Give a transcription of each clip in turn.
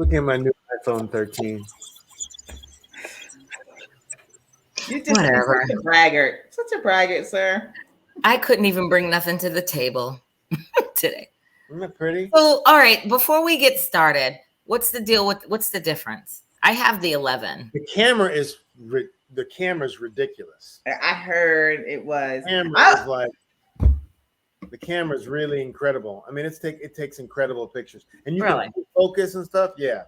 Look at my new iPhone 13. You're just such a braggart. Such a braggart, sir. I couldn't even bring nothing to the table today. Isn't that pretty? So, all right, before we get started, what's the deal with what's the difference? I have the 11. The camera's ridiculous. I heard it was. The camera's really incredible. I mean, it takes incredible pictures, and you Really? can focus and stuff. Yeah,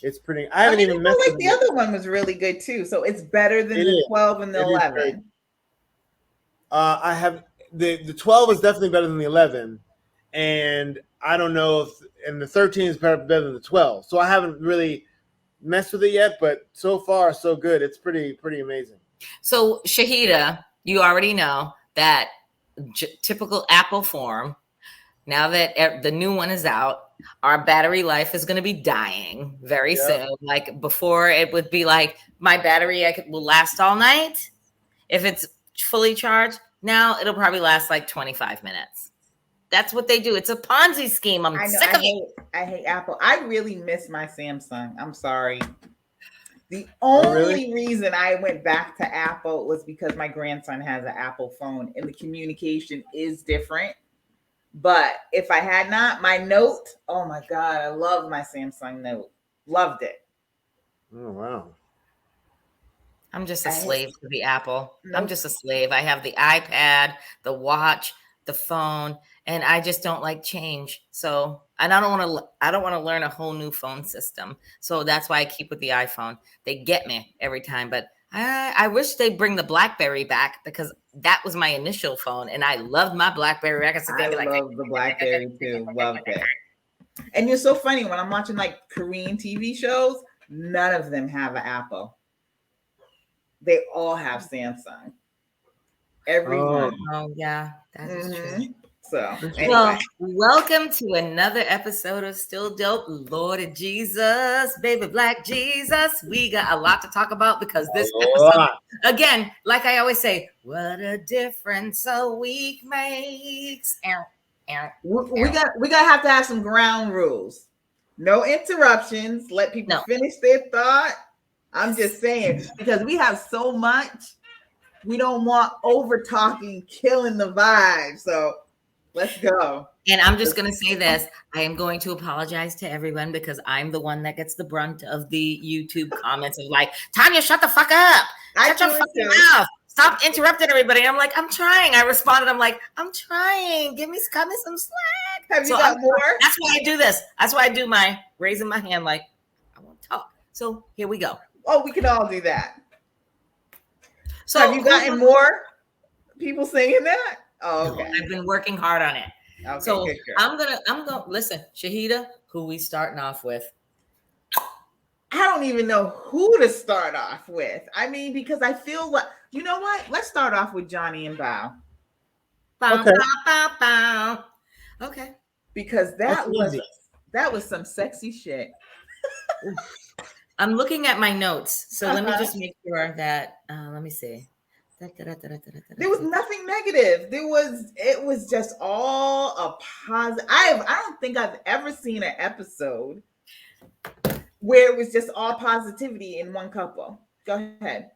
it's pretty. I haven't even messed like with the other one was really good too. So it's better than the 12 and the 11. I have the 12 is definitely better than the 11, and I don't know if and the 13 is better than the 12. So I haven't really messed with it yet, but so far so good. It's pretty amazing. So Shahida, you already know that typical Apple form. Now that the new one is out, our battery life is going to be dying very soon. Like before, it would be like my battery will last all night if it's fully charged. Now it'll probably last like 25 minutes. That's what they do. It's a Ponzi scheme. I'm sick of it. I hate Apple. I really miss my Samsung. I'm sorry. The only reason I went back to Apple was because my grandson has an Apple phone and the communication is different. But if I had not, my Note, oh my God, I love my Samsung Note. Loved it. Oh, wow. I'm just a slave to the Apple. Nope. I'm just a slave. I have the iPad, the watch, the phone, and I just don't like change. So, and I don't want to learn a whole new phone system. So that's why I keep with the iPhone. They get me every time, but I wish they bring the BlackBerry back because that was my initial phone, and I loved my BlackBerry. I love the BlackBerry too. Loved it. And you're so funny when I'm watching like Korean TV shows. None of them have an Apple. They all have Samsung. Everyone. Oh yeah, that is true. So, anyway. Well, welcome to another episode of Still Dope. Lord Jesus, baby black Jesus. We got a lot to talk about because this episode, again, like I always say, what a difference a week makes. We gotta have to have some ground rules. No interruptions. Let people finish their thought. I'm just saying because we have so much. We don't want over talking, killing the vibe. So. Let's go. And I'm just going to say this. I am going to apologize to everyone because I'm the one that gets the brunt of the YouTube comments of like, Tanya, shut the fuck up. Shut your fucking mouth. Stop interrupting everybody. I'm like, I'm trying. I responded. I'm like, I'm trying. Cut me some slack. Have you got more? That's why I do this. That's why I do my raising my hand like, I won't talk. So here we go. Oh, we can all do that. So have you gotten more people saying that? Oh, okay. I've been working hard on it. Okay, so I'm gonna listen, Shahida, who we starting off with? I don't even know who to start off with. I mean, because I feel like you know what? Let's start off with Johnny and Bao. Okay. Because that was some sexy shit. I'm looking at my notes, so let me just make sure that let me see. There was nothing negative. It was just all a positive. I don't think I've ever seen an episode where it was just all positivity in one couple. Go ahead.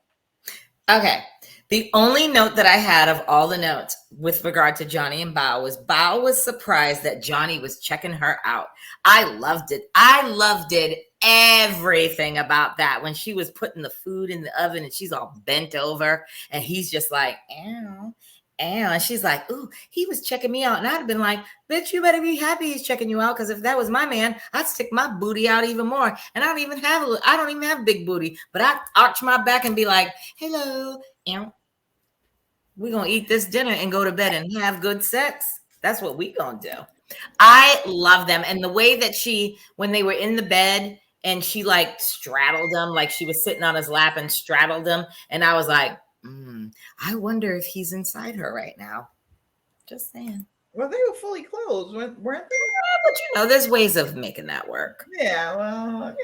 Okay. The only note that I had of all the notes with regard to Johnny and Bao was surprised that Johnny was checking her out. I loved it. Everything about that when she was putting the food in the oven and she's all bent over and he's just like, ow, and she's like, ooh, he was checking me out. And I'd have been like, bitch, you better be happy he's checking you out. Cause if that was my man, I'd stick my booty out even more. And I don't even have a big booty, but I'd arch my back and be like, hello, we're going to eat this dinner and go to bed and have good sex. That's what we going to do. I love them. And the way that when they were in the bed, and she like straddled him, like she was sitting on his lap and straddled him. And I was like, I wonder if he's inside her right now. Just saying. Well, they were fully clothed, weren't they? Yeah, but there's ways of making that work. Yeah, well,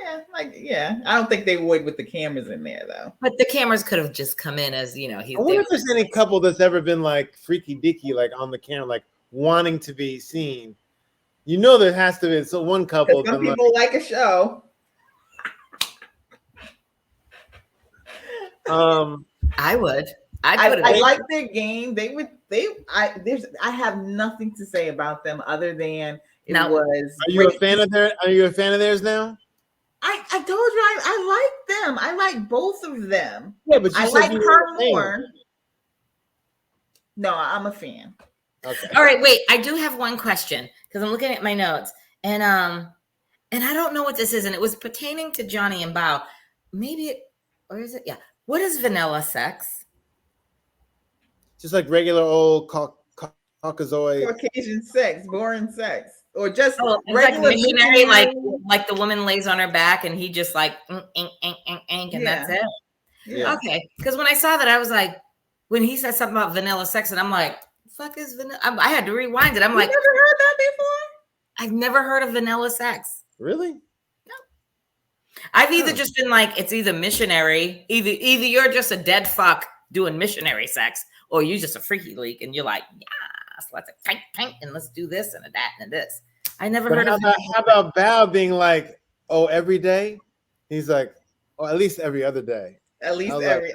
yeah. I don't think they would with the cameras in there, though. But the cameras could have just come in as, I wonder if there's any couple that's ever been like freaky deaky, like on the camera, like wanting to be seen. There has to be one couple. Some people like a show. I would. I I'd put it. like their game. I have nothing to say about them other than it Now, was. Are you a great. fan of their? Are you a fan of theirs now? I told you I like them. I like both of them. Yeah, but you I said like you her were a fan. more. No, I'm a fan. Okay. All right, wait. I do have one question because I'm looking at my notes, and I don't know what this is, and it was pertaining to Johnny and Bao. Maybe it, or is it? Yeah. What is vanilla sex? Just like regular old Caucasoid. Caucasian sex, boring sex, or just Oh, it's like regular missionary, missionary. like the woman lays on her back, and he just like and that's it. Yeah. Okay, because when I saw that, I was like, when he said something about vanilla sex, and I'm like, fuck is vanilla? I had to rewind it. I'm You like, never heard that before? I've never heard of vanilla sex. Really? I've either just been like, it's either missionary, either you're just a dead fuck doing missionary sex, or you just a freaky leak, and you're like, yes, let's tank, and let's do this and that and this. I never But heard of. how about Bao being like, oh, every day? He's like, oh, at least every other day. At least I was every.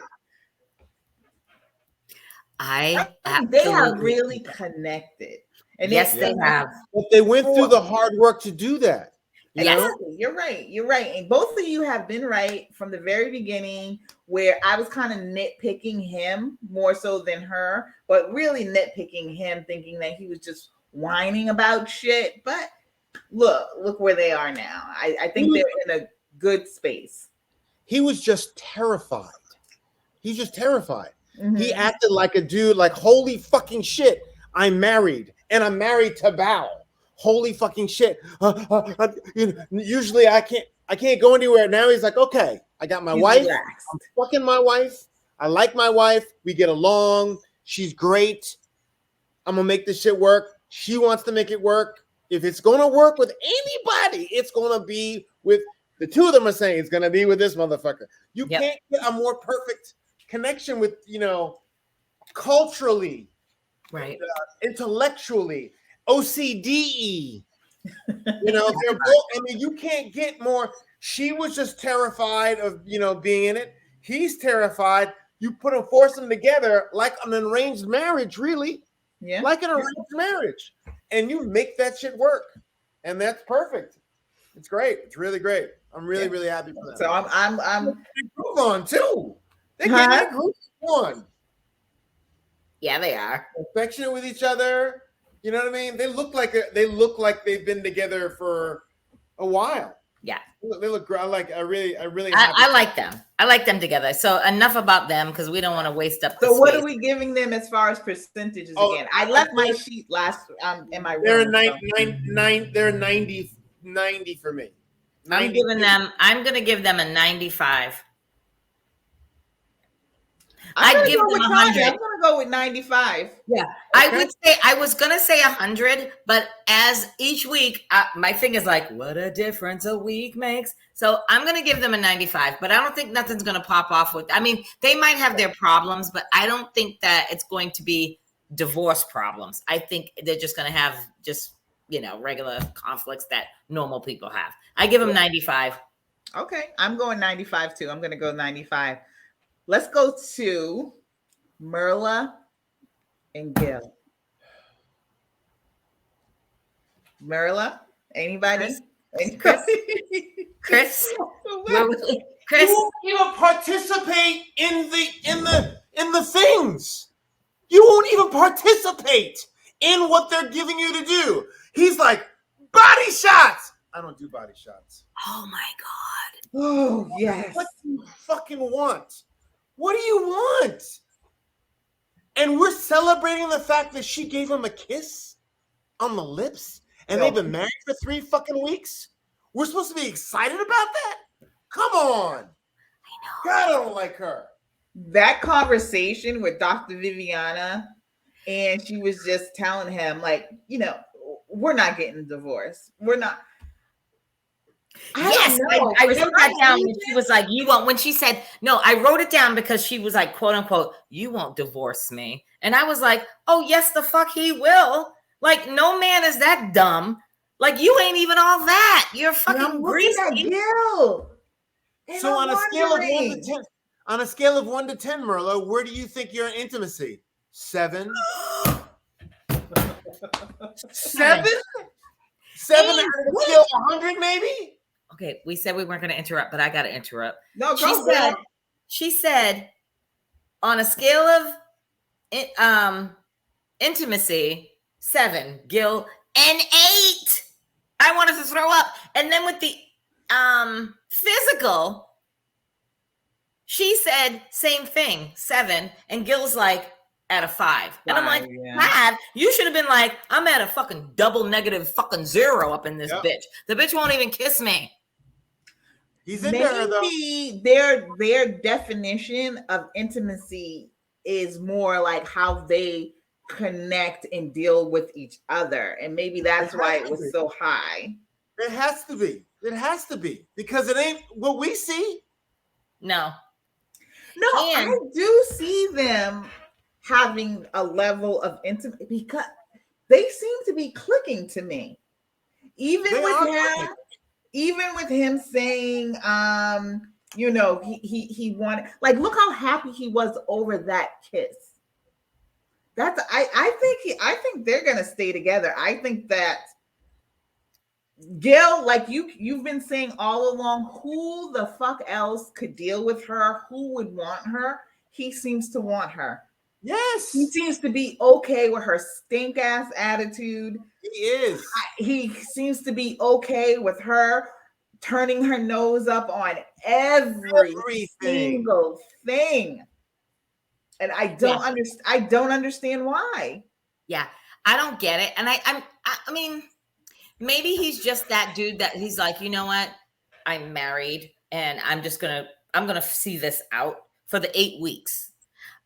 I They have absolutely- really connected. And yes, they have. But they went through the hard work to do that. You Yes. know? Exactly. You're right. You're right. And both of you have been right from the very beginning, where I was kind of nitpicking him more so than her, but really nitpicking him, thinking that he was just whining about shit. But look where they are now. I think they're in a good space. He was just terrified. He's just terrified. Mhm. He acted like a dude, like, holy fucking shit, I'm married, and I'm married to Bao. Holy fucking shit. Usually I can't go anywhere. Now he's like, okay, I got my He's wife. relaxed. I'm fucking my wife. I like my wife. We get along. She's great. I'm gonna make this shit work. She wants to make it work. If it's gonna work with anybody, it's gonna be with the two of them are saying it's gonna be with this motherfucker. You Yep. can't get a more perfect connection with, culturally, Right. intellectually, OCDE. They're both. I mean, you can't get more. She was just terrified of being in it. He's terrified. You force them together like an arranged marriage, really, Yeah. like an arranged marriage, and you make that shit work, and that's perfect. It's great. It's really great. I'm really, really happy for that. So I'm They groove on too. They Huh? get that groove on. Yeah, they are. Affectionate with each other. You know what I mean? They look like they've been together for a while. Yeah. They look great. I really. I like them. I like them together. So enough about them because we don't want to waste up. So the what space. are we giving them as far as percentages Oh, again? I left my sheet last in my room. They're so- They're 90 for me. I'm going to give them a 95. I'm I'd gonna give go them with 100. Tanya. I'm gonna go with 95. Yeah, I was gonna say 100, but as each week, my thing is like, what a difference a week makes. So I'm gonna give them a 95, but I don't think nothing's gonna pop off with. I mean, they might have their problems, but I don't think that it's going to be divorce problems. I think they're just gonna have just regular conflicts that normal people have. I give them 95. Okay, I'm going 95 too. I'm gonna go 95. Let's go to Merla and Gil. Merla, anybody? Chris, You Chris, won't even participate in the things. You won't even participate in what they're giving you to do. He's like, body shots. I don't do body shots. oh my God. Oh yes. What do you fucking want? What do you want? And we're celebrating the fact that she gave him a kiss on the lips and they've been married for 3 fucking weeks? We're supposed to be excited about that? Come on. I know. God, I don't like her. That conversation with Dr. Viviana, and she was just telling him, like, we're not getting a divorce. We're not. Yes, I wrote that down when she was like, you won't, when she said, no, I wrote it down because she was like, quote unquote, you won't divorce me. And I was like, oh, yes, the fuck he will. Like, no man is that dumb. Like, you ain't even all that. You're fucking greasy. Gil. So on a scale of 1 to 10, On a scale of 1 to 10, Merlo, where do you think you're in intimacy? 7? 7? 7 out of a scale of 100, maybe? Okay, we said we weren't going to interrupt, but I got to interrupt. No, She go said, girl. she said, on a scale of intimacy, 7, Gil, and 8. I wanted to throw up. And then with the physical, she said same thing, 7, and Gil's like at a 5. And I'm like, 5? You should have been like, I'm at a fucking double negative fucking 0 up in this bitch. The bitch won't even kiss me. He's in there though. Maybe their definition of intimacy is more like how they connect and deal with each other, and maybe that's why it was so high. It has to be. It has to be because it ain't what we see. No, I do see them having a level of intimacy because they seem to be clicking to me. Even with him saying, he wanted, like, look how happy he was over that kiss. I think they're gonna stay together. I think that Gil, like you've been saying all along, who the fuck else could deal with her? Who would want her? He seems to want her. Yes. He seems to be okay with her stink ass attitude. He is. He seems to be okay with her turning her nose up on every single thing. And I don't understand why. Yeah, I don't get it. And I mean, maybe he's just that dude that he's like, you know what? I'm married and I'm gonna see this out for the 8 weeks.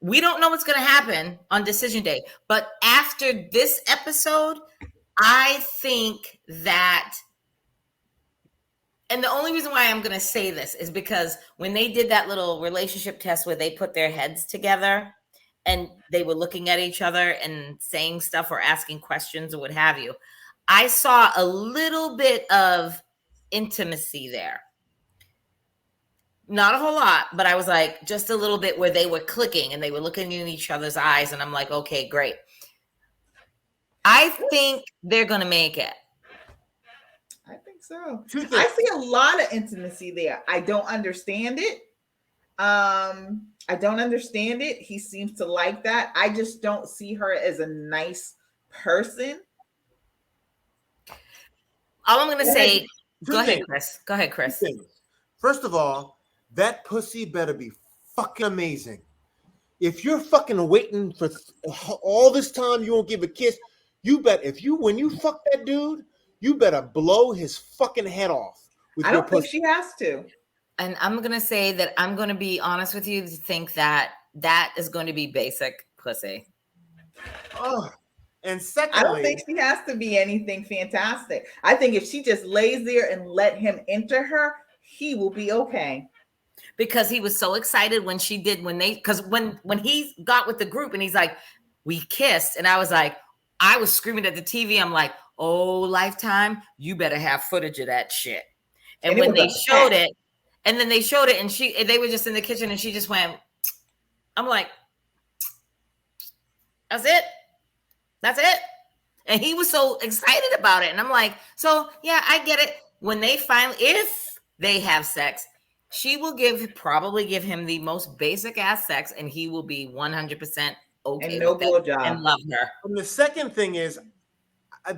We don't know what's gonna happen on decision day, but after this episode, I think that, and the only reason why I'm gonna say this is because when they did that little relationship test where they put their heads together and they were looking at each other and saying stuff or asking questions or what have you, I saw a little bit of intimacy there. Not a whole lot, but I was like, just a little bit where they were clicking and they were looking in each other's eyes. And I'm like, okay, great. I think they're going to make it. I think so. I see a lot of intimacy there. I don't understand it. He seems to like that. I just don't see her as a nice person. All I'm going to say, go ahead, Chris. First of all, that pussy better be fucking amazing. If you're fucking waiting for all this time, you won't give a kiss. You bet when you fuck that dude, you better blow his fucking head off. I don't think she has to. And I'm going to say that I'm going to be honest with you to think that is going to be basic pussy. Oh, and secondly, I don't think she has to be anything fantastic. I think if she just lays there and let him enter her, he will be okay. Because he was so excited when he got with the group and he's like, we kissed. And I was screaming at the TV. I'm like, oh, Lifetime, you better have footage of that shit. And when they showed it, and then they showed it, and they were just in the kitchen, and she just went. I'm like, that's it. And he was so excited about it, and I'm like, so yeah, I get it. When they if they have sex, she will probably give him the most basic ass sex, and he will be 100% okay and no blowjob and love her. And the second thing is,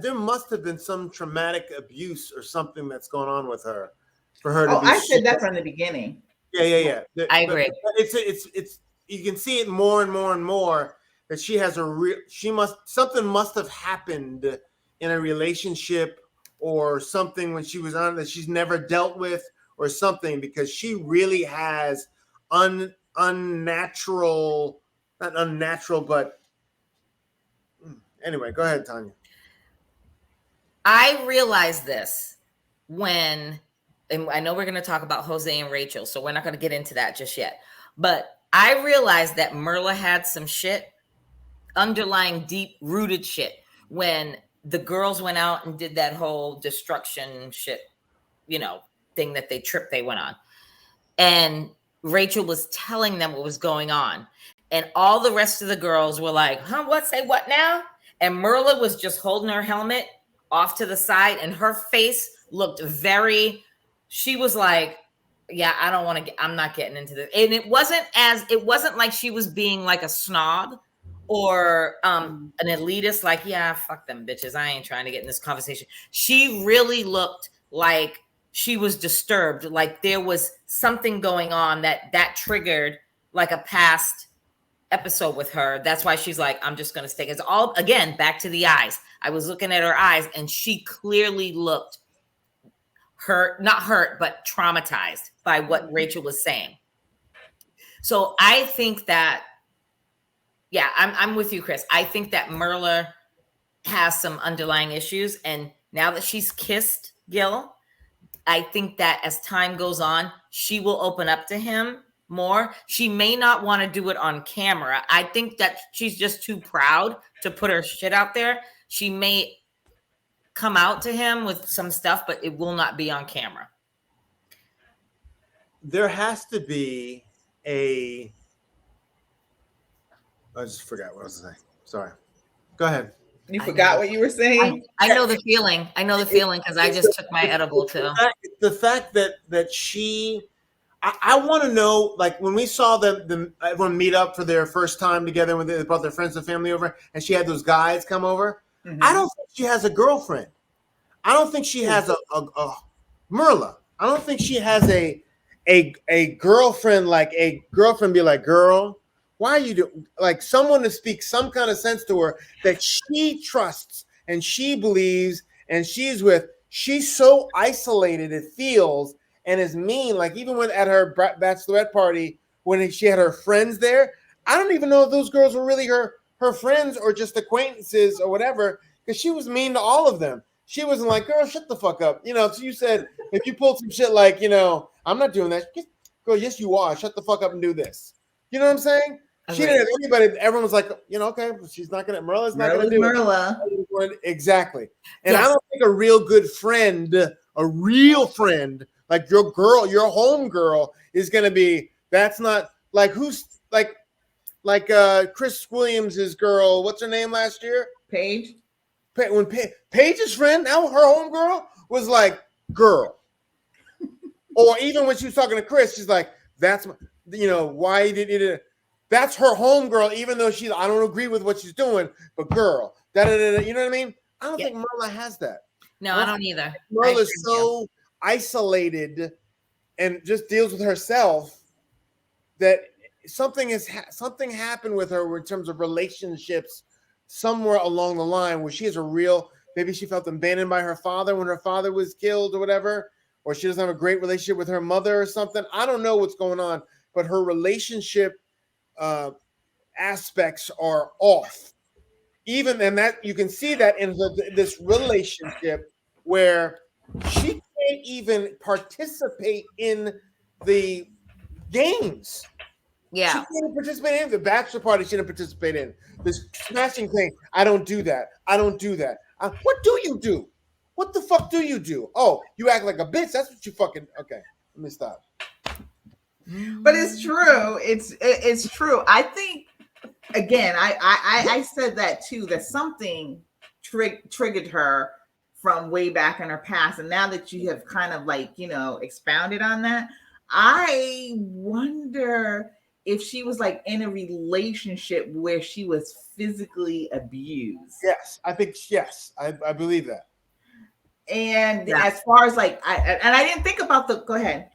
there must have been some traumatic abuse or something that's going on with her for her to be. I said that from the beginning. Yeah. I agree. It's you can see it more and more and more that she has something must have happened in a relationship or something when she was on that she's never dealt with or something, because she really has not unnatural, but anyway, go ahead, Tanya. I realized this and I know we're going to talk about Jose and Rachel, so we're not going to get into that just yet. But I realized that Merla had some shit, underlying deep-rooted shit, when the girls went out and did that whole destruction shit, thing that they went on. And Rachel was telling them what was going on. And all the rest of the girls were like, huh, what? Say what now? And Merla was just holding her helmet off to the side, and her face looked she was like, yeah, I don't want to I'm not getting into this. And it wasn't like she was being like a snob or an elitist, like, yeah, fuck them bitches. I ain't trying to get in this conversation. She really looked like she was disturbed, like there was something going on that triggered like a past episode with her. That's why she's like, I'm just gonna stay. It's all, again, back to the eyes. I was looking at her eyes, and she clearly looked not hurt, but traumatized by what Rachel was saying. So I think that, yeah, I'm with you, Chris. I think that Merla has some underlying issues, and now that she's kissed Gil, I think that as time goes on, she will open up to him more. She may not want to do it on camera. I think that she's just too proud to put her shit out there. She may come out to him with some stuff, but it will not be on camera. There has to be I just forgot what I was saying. Sorry. Go ahead. You forgot what you were saying? I know the feeling. I know the feeling because I just took my edible too. The fact that she, I want to know, like when we saw them everyone meet up for their first time together when they brought their friends and family over, and she had those guys come over. Mm-hmm. I don't think she has a girlfriend. I don't think she has a Merla. I don't think she has a girlfriend, like a girlfriend be like, girl, why are you doing, like someone to speak some kind of sense to her that she trusts and she believes and she's with. She's so isolated, it feels, and is mean. Like even when at her bachelorette party, when she had her friends there, I don't even know if those girls were really her friends or just acquaintances or whatever, because she was mean to all of them. She wasn't like, girl, shut the fuck up. You know, so you said, if you pulled some shit like, you know, I'm not doing that. Girl, yes, you are. Shut the fuck up and do this. You know what I'm saying? She didn't have anybody. Everyone was like, you know, okay, she's not going to, Merla's not going to do it. Exactly. And yes. I don't think a real good friend, a real friend, like your girl, your home girl is going to be, that's not like who's like Chris Williams' girl. What's her name last year? Paige. When Paige's friend, now her home girl was like, girl. Or even when she was talking to Chris, she's like, that's, you know, why did it? That's her home girl, even though I don't agree with what she's doing, but girl, you know what I mean? I don't think Merla has that. No, I don't either. Merla is so isolated and just deals with herself that something happened with her in terms of relationships somewhere along the line where she has maybe she felt abandoned by her father when her father was killed or whatever, or she doesn't have a great relationship with her mother or something. I don't know what's going on, but her relationship aspects are off. And that you can see that in this relationship where she can't even participate in the games. Yeah. She didn't participate in the bachelor party. She didn't participate in this smashing thing. I don't do that. What do you do? What the fuck do you do? Oh, you act like a bitch. That's what you fucking. Okay, let me stop. But it's true. It's true. I think again. I said that too. That something triggered her from way back in her past, and now that you have kind of like expounded on that, I wonder if she was like in a relationship where she was physically abused. Yes, I think yes, I believe that. And as far as like, I didn't think about go ahead.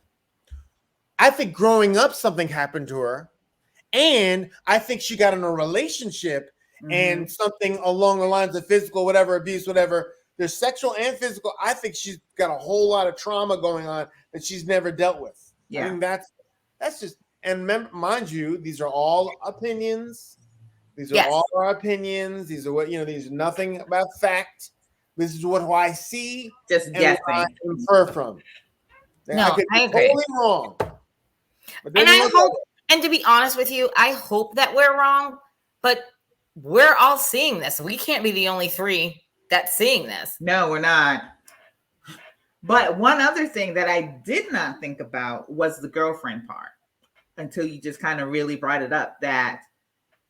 I think growing up, something happened to her, and I think she got in a relationship and something along the lines of physical, whatever, abuse, whatever. There's sexual and physical. I think she's got a whole lot of trauma going on that she's never dealt with. Yeah, I mean that's just. And mind you, these are all opinions. These are all our opinions. These are what these are nothing about fact. This is what I see. Just guessing. I infer from. No, I agree. Totally wrong. And I hope, and to be honest with you, I hope that we're wrong, but we're all seeing this. We can't be the only three that's seeing this. No, we're not. But one other thing that I did not think about was the girlfriend part. until you just kind of really brought it up, that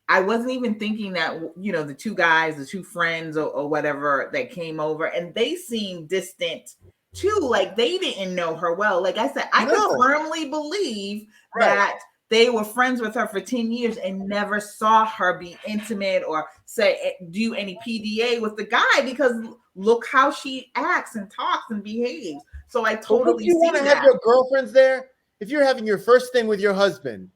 I wasn't even thinking that, the two guys, the two friends or whatever that came over, and they seemed distant too. Like they didn't know her well. Like I said, I could firmly believe that they were friends with her for 10 years and never saw her be intimate or do any PDA with the guy, because look how she acts and talks and behaves. So I totally see that. You want to have your girlfriends there? If you're having your first thing with your husband,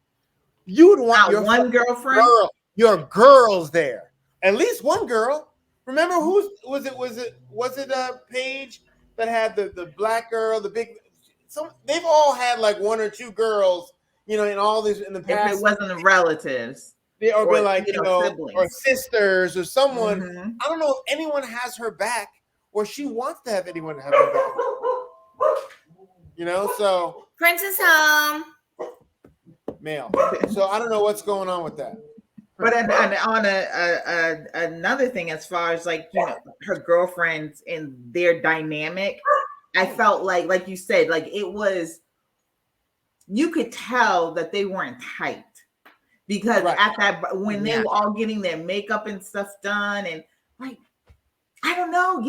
you would want your one girlfriend, your girls there. At least one girl. Remember was it Paige that had the black girl, the big? They've all had like one or two girls, in all these in the past. If it wasn't the relatives, or be like or sisters or someone. Mm-hmm. I don't know if anyone has her back or she wants to have anyone have her back. So Princess home. Male. So I don't know what's going on with that. But on another thing, as far as like her girlfriends and their dynamic, I felt like you said, like it was, you could tell that they weren't tight, because at that when they were all getting their makeup and stuff done, and like I don't know,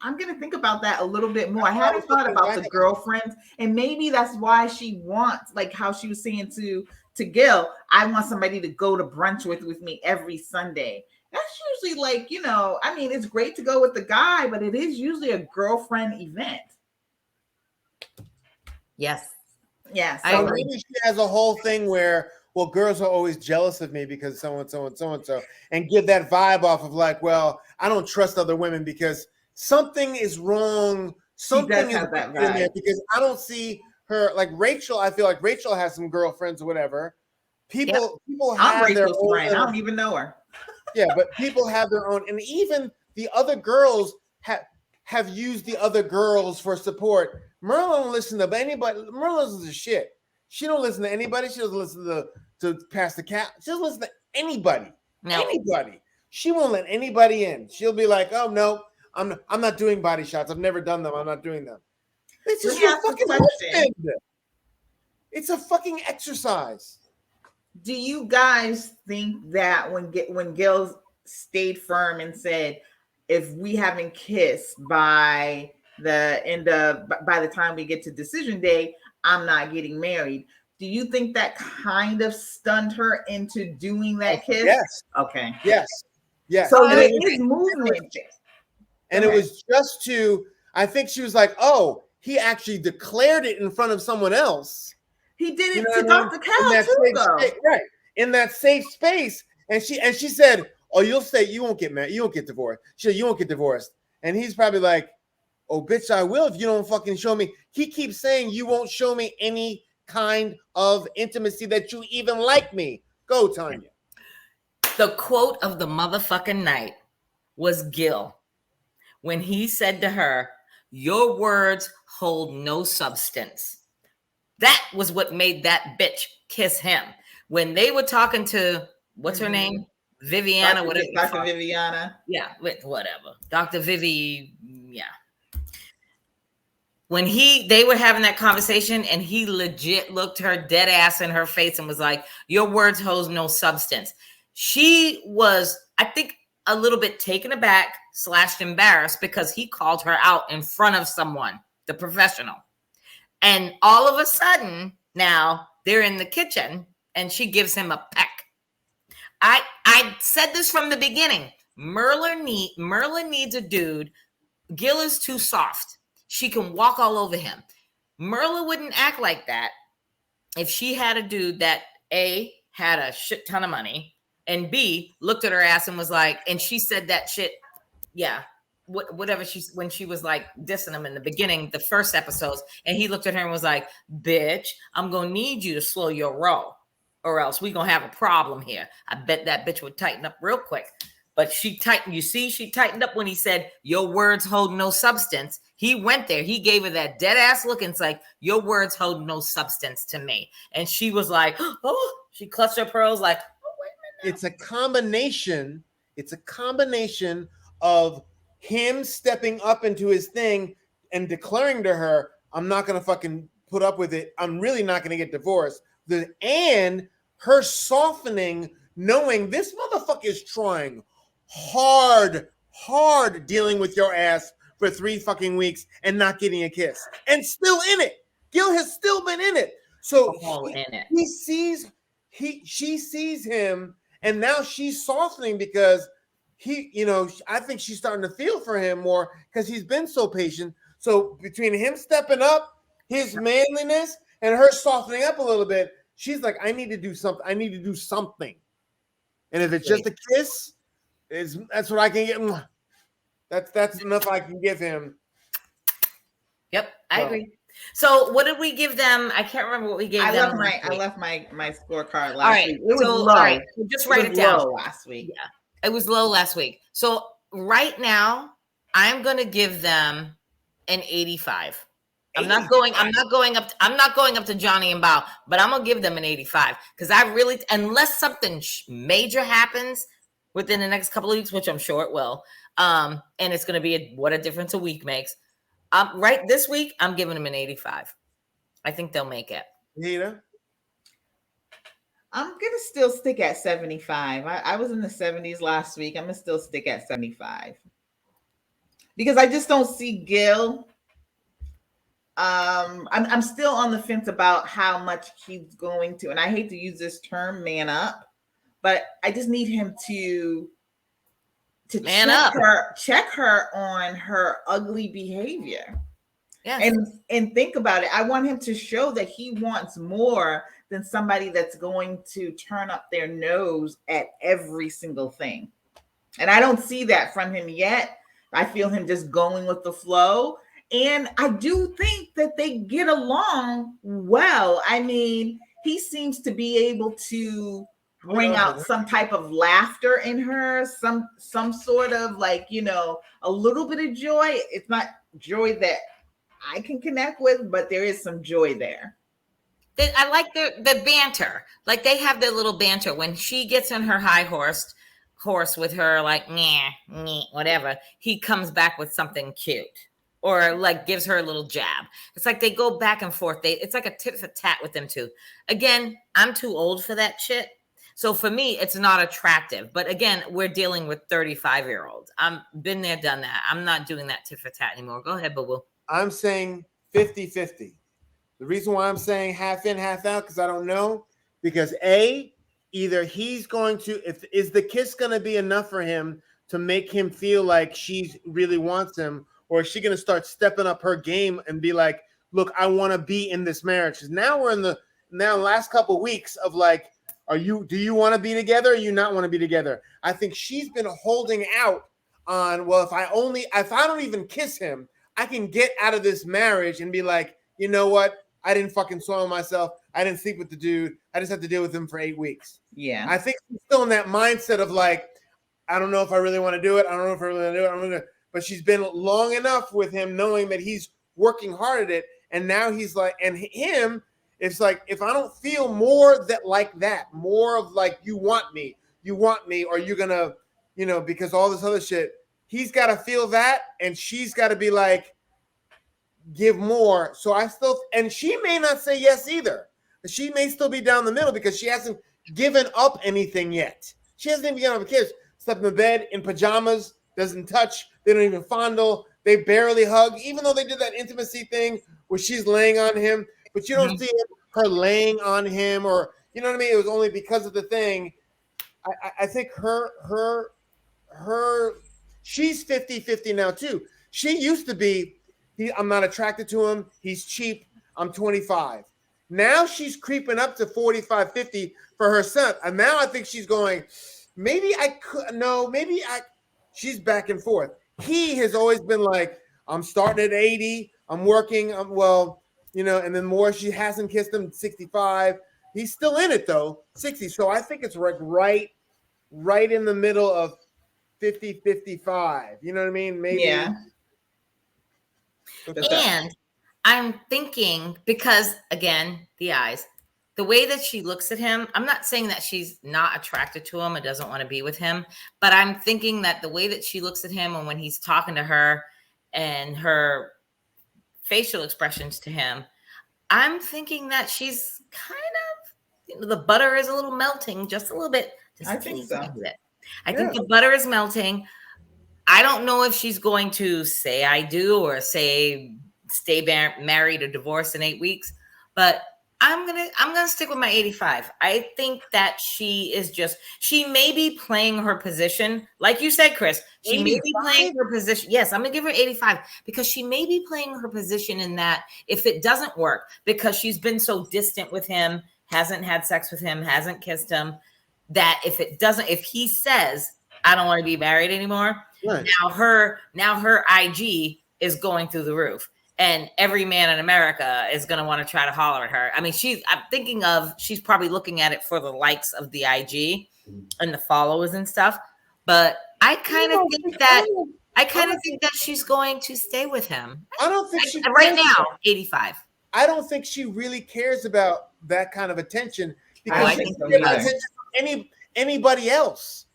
I'm gonna think about that a little bit more. I hadn't thought about the girlfriends, and maybe that's why she wants, like how she was saying to Gil, I want somebody to go to brunch with me every Sunday. That's usually like, I mean, it's great to go with the guy, but it is usually a girlfriend event. Yes. Yes. So maybe she has a whole thing where, well, girls are always jealous of me because so, and give that vibe off of like, well, I don't trust other women because something is wrong. Something is in there because I don't see her like Rachel. I feel like Rachel has some girlfriends or whatever. People have their own. Friend. I don't even know her. Yeah, but people have their own, and even the other girls have used the other girls for support. Merle don't listen to anybody. Merle listens to shit. She don't listen to anybody. She doesn't listen to Pastor Cat. She doesn't listen to anybody. No. Anybody. She won't let anybody in. She'll be like, "Oh no, I'm not doing body shots. I've never done them. I'm not doing them." It's just your fucking husband. It's a fucking exercise. Do you guys think that when Gil stayed firm and said, if we haven't kissed by the time we get to decision day, I'm not getting married? Do you think that kind of stunned her into doing that kiss? Yes. Okay. Yes. Yes. So it is movement. And it was just I think she was like, oh, he actually declared it in front of someone else. He did it to Dr. Cal too, though. Right. In that safe space. And she said, oh, you'll say you won't get married. You won't get divorced. She said, you won't get divorced. And he's probably like, oh, bitch, I will if you don't fucking show me. He keeps saying you won't show me any kind of intimacy that you even like me. Go, Tanya. The quote of the motherfucking night was Gil when he said to her, your words hold no substance. That was what made that bitch kiss him. When they were talking to, what's her name? Viviana, whatever. Dr. Viviana. Yeah, whatever. Dr. Vivi, yeah. When they were having that conversation and he legit looked her dead ass in her face and was like, your words hold no substance. She was, I think, a little bit taken aback / embarrassed because he called her out in front of someone, the professional. And all of a sudden, now they're in the kitchen and she gives him a peck. I said this from the beginning. Merlin needs a dude. Gil is too soft. She can walk all over him. Merla wouldn't act like that if she had a dude that A, had a shit ton of money, and B, looked at her ass and was like, and she said that shit, yeah, whatever when she was like dissing him in the beginning, the first episodes, and he looked at her and was like, bitch, I'm gonna need you to slow your roll or else we gonna have a problem here. I bet that bitch would tighten up real quick. But she tightened up when he said, your words hold no substance. He went there. He gave her that dead ass look and it's like, your words hold no substance to me. And she was like, oh, she clutched her pearls like, oh, wait a minute. It's a combination of him stepping up into his thing and declaring to her, I'm not going to fucking put up with it. I'm really not going to get divorced. and her softening, knowing this motherfucker is trying hard dealing with your ass for 3 fucking weeks and not getting a kiss and still in it. Gil has still been in it. So she sees him, and now she's softening because I think she's starting to feel for him more because he's been so patient. So between him stepping up, his manliness, and her softening up a little bit, she's like, I need to do something. And if it's just a kiss, that's what I can get. That's enough I can give him. Yep, I agree. So what did we give them? I can't remember what we gave them. I left my scorecard last week. It was low. All right, just write it down. Low last week. Yeah, it was low last week. So right now, I'm going to give them an 85. I'm not going up to Johnny and Bao, but I'm gonna give them an 85 because I really, unless something major happens within the next couple of weeks, which I'm sure it will, and it's gonna be what a difference a week makes. Right this week, I'm giving them an 85. I think they'll make it. Nina, I'm gonna still stick at 75. I was in the 70s last week. I'm gonna still stick at 75 because I just don't see Gil. I'm still on the fence about how much he's going to, and I hate to use this term, man up, but I just need him to check her on her ugly behavior. Yes. And think about it. I want him to show that he wants more than somebody that's going to turn up their nose at every single thing. And I don't see that from him yet. I feel him just going with the flow. And I do think that they get along well. I mean, he seems to be able to bring out some type of laughter in her, some sort of a little bit of joy. It's not joy that I can connect with, but there is some joy there. I like the banter. Like they have their little banter when she gets on her high horse with her, like, whatever. He comes back with something cute. Or like gives her a little jab. It's like they go back and forth. It's like a tit for tat with them two. Again, I'm too old for that shit. So for me, it's not attractive. But again, we're dealing with 35-year-olds. I'm been there, done that. I'm not doing that tit for tat anymore. Go ahead, boo-boo. I'm saying 50-50. The reason why I'm saying half in, half out, because I don't know. Because either he's going to, is the kiss going to be enough for him to make him feel like she really wants him? Or is she going to start stepping up her game and be like, look, I want to be in this marriage? Because now we're in the last couple of weeks of like, do you want to be together or you not want to be together? I think she's been holding out on, well, if I don't even kiss him, I can get out of this marriage and be like, you know what? I didn't fucking soil myself. I didn't sleep with the dude. I just have to deal with him for 8 weeks. Yeah. I think she's still in that mindset of like, I don't know if I really want to do it. I don't know if I really want to do it. But she's been long enough with him knowing that he's working hard at it. And now he's like, and him, it's like, if I don't feel more more of like, you want me, or you're going to, because all this other shit, he's got to feel that. And she's got to be like, give more. So and she may not say yes either. She may still be down the middle because she hasn't given up anything yet. She hasn't even given up a kiss. Slept in the bed in pajamas, doesn't touch. They don't even fondle. They barely hug, even though they did that intimacy thing where she's laying on him. But you don't see her laying on him, or you know what I mean? It was only because of the thing. I think she's 50-50 now too. She used to be, I'm not attracted to him. He's cheap. I'm 25. Now she's creeping up to 45-50 for her son. And now I think she's going, she's back and forth. He has always been like, I'm starting at 80. I'm working. And then more, she hasn't kissed him 65. He's still in it though, 60. So I think it's like right in the middle of 50-55. You know what I mean? Maybe. Yeah. And I'm thinking, because again, the eyes, the way that she looks at him, I'm not saying that she's not attracted to him and doesn't want to be with him, but I'm thinking that the way that she looks at him and when he's talking to her and her facial expressions to him, I'm thinking that she's kind of the butter is a little melting, just a little bit. Just I think so. I think the butter is melting. I don't know if she's going to say I do or say stay married or divorced in 8 weeks, but I'm gonna stick with my 85. I think that she may be playing her position, like you said, Chris. She 85? May be playing her position. Yes, I'm gonna give her 85 because she may be playing her position in that if it doesn't work, because she's been so distant with him, hasn't had sex with him, hasn't kissed him, that if he says I don't want to be married anymore, right. now her IG is going through the roof. And every man in America is going to want to try to holler at her. I mean, she's probably looking at it for the likes of the IG and the followers and stuff. But I kind of think that she's going to stay with him. I don't think she right now, 85. I don't think she really cares about that kind of attention because she so, cares about attention anybody else.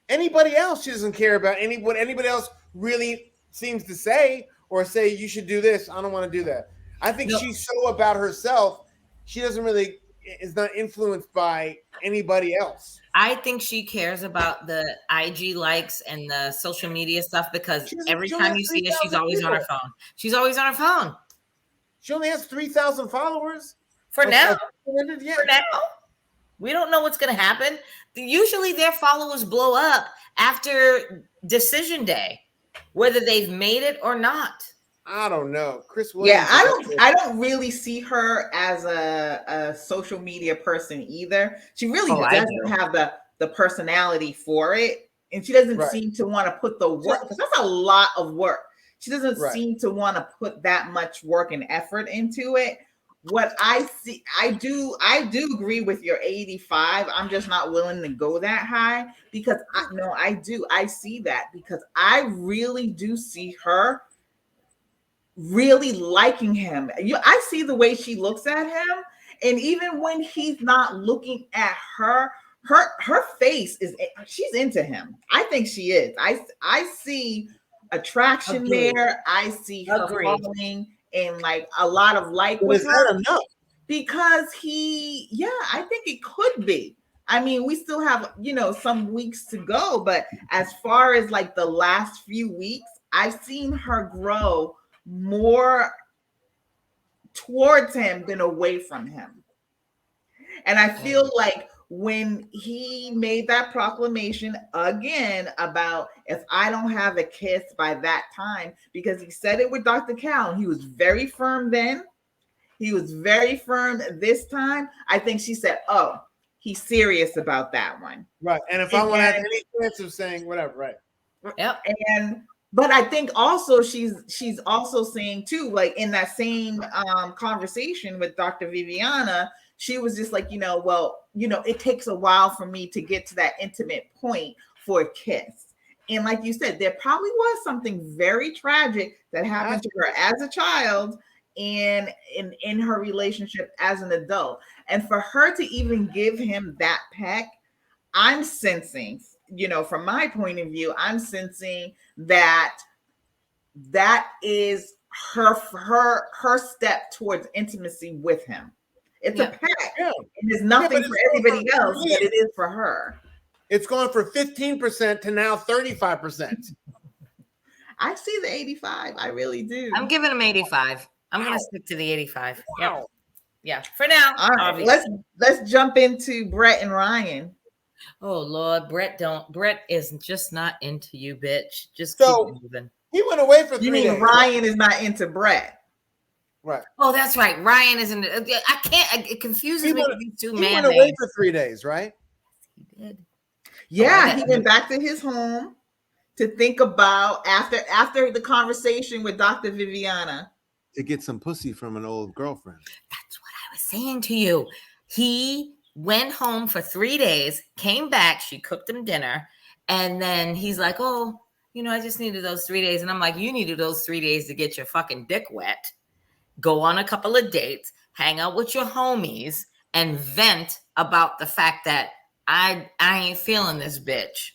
Anybody else, she doesn't care about what anybody else really seems to say. Or say you should do this. I don't want to do that. I think she's so about herself. She doesn't really is not influenced by anybody else. I think she cares about the IG likes and the social media stuff because every time you see her, she's always on her phone. She's always on her phone. She only has 3,000 followers for now. For now, we don't know what's going to happen. Usually, their followers blow up after decision day, whether they've made it or not. I don't know. Chris Williams. Yeah, I don't really see her as a social media person either. She really doesn't have the personality for it. And she doesn't seem to want to put the work, because that's a lot of work. She doesn't seem to want to put that much work and effort into it. What I see, I do agree with your 85. I'm just not willing to go that high because I see that because I really do see her really liking him. I see the way she looks at him, and even when he's not looking at her face she's into him. I think she is. I see attraction there. I see her following and like a lot of with her enough? Because I think it could be. I mean, we still have, some weeks to go, but as far as like the last few weeks, I've seen her grow more towards him than away from him. And I feel like when he made that proclamation again about if I don't have a kiss by that time, because he said it with Dr. Cal, he was very firm then. He was very firm this time. I think she said, oh, he's serious about that one. Right. And if I want to have any chance of saying whatever, right. Yep. But I think also she's also saying too, like in that same conversation with Dr. Viviana, she was just like, it takes a while for me to get to that intimate point for a kiss. And like you said, there probably was something very tragic that happened to her as a child and in her relationship as an adult. And for her to even give him that peck, I'm sensing, from my point of view, I'm sensing that is her step towards intimacy with him. It's a peck. Yeah. It is nothing for everybody else, but it is for her. It's going from 15% to now 35%. I see the 85. I really do. I'm giving him 85. I'm going to stick to the 85. Wow. Yep. Yeah. For now. All right, let's jump into Brett and Ryan. Oh Lord, Brett is just not into you, bitch. Just keep moving. He went away for 3 days. You mean Ryan is not into Brett? Right. Oh, that's right. Ryan isn't. I can't. It confuses me with these two men. He went away for 3 days, right? He did. Yeah, he went back to his home to think about after the conversation with Dr. Viviana. To get some pussy from an old girlfriend. That's what I was saying to you. He went home for 3 days, came back, she cooked him dinner, and then he's like, oh, I just needed those 3 days. And I'm like, you needed those 3 days to get your fucking dick wet, go on a couple of dates, hang out with your homies, and vent about the fact that I ain't feeling this bitch.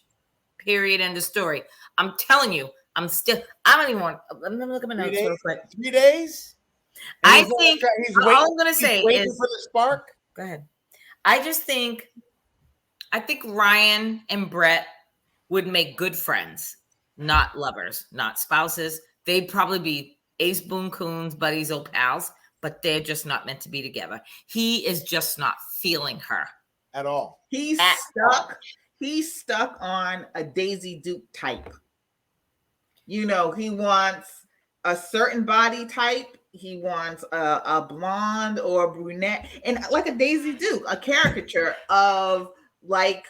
Period. End of story. I'm telling you, I don't even want, let me look at my notes real quick. 3 days? I think all I'm going to say waiting is, for the spark. Go ahead. I think Ryan and Brett would make good friends, not lovers, not spouses. They'd probably be ace boon coons, buddies, or pals, but they're just not meant to be together. He is just not feeling her at all. He's At stuck. He's stuck on a Daisy Duke type. You know, he wants a certain body type. He wants a blonde or a brunette, and like a Daisy Duke, a caricature of like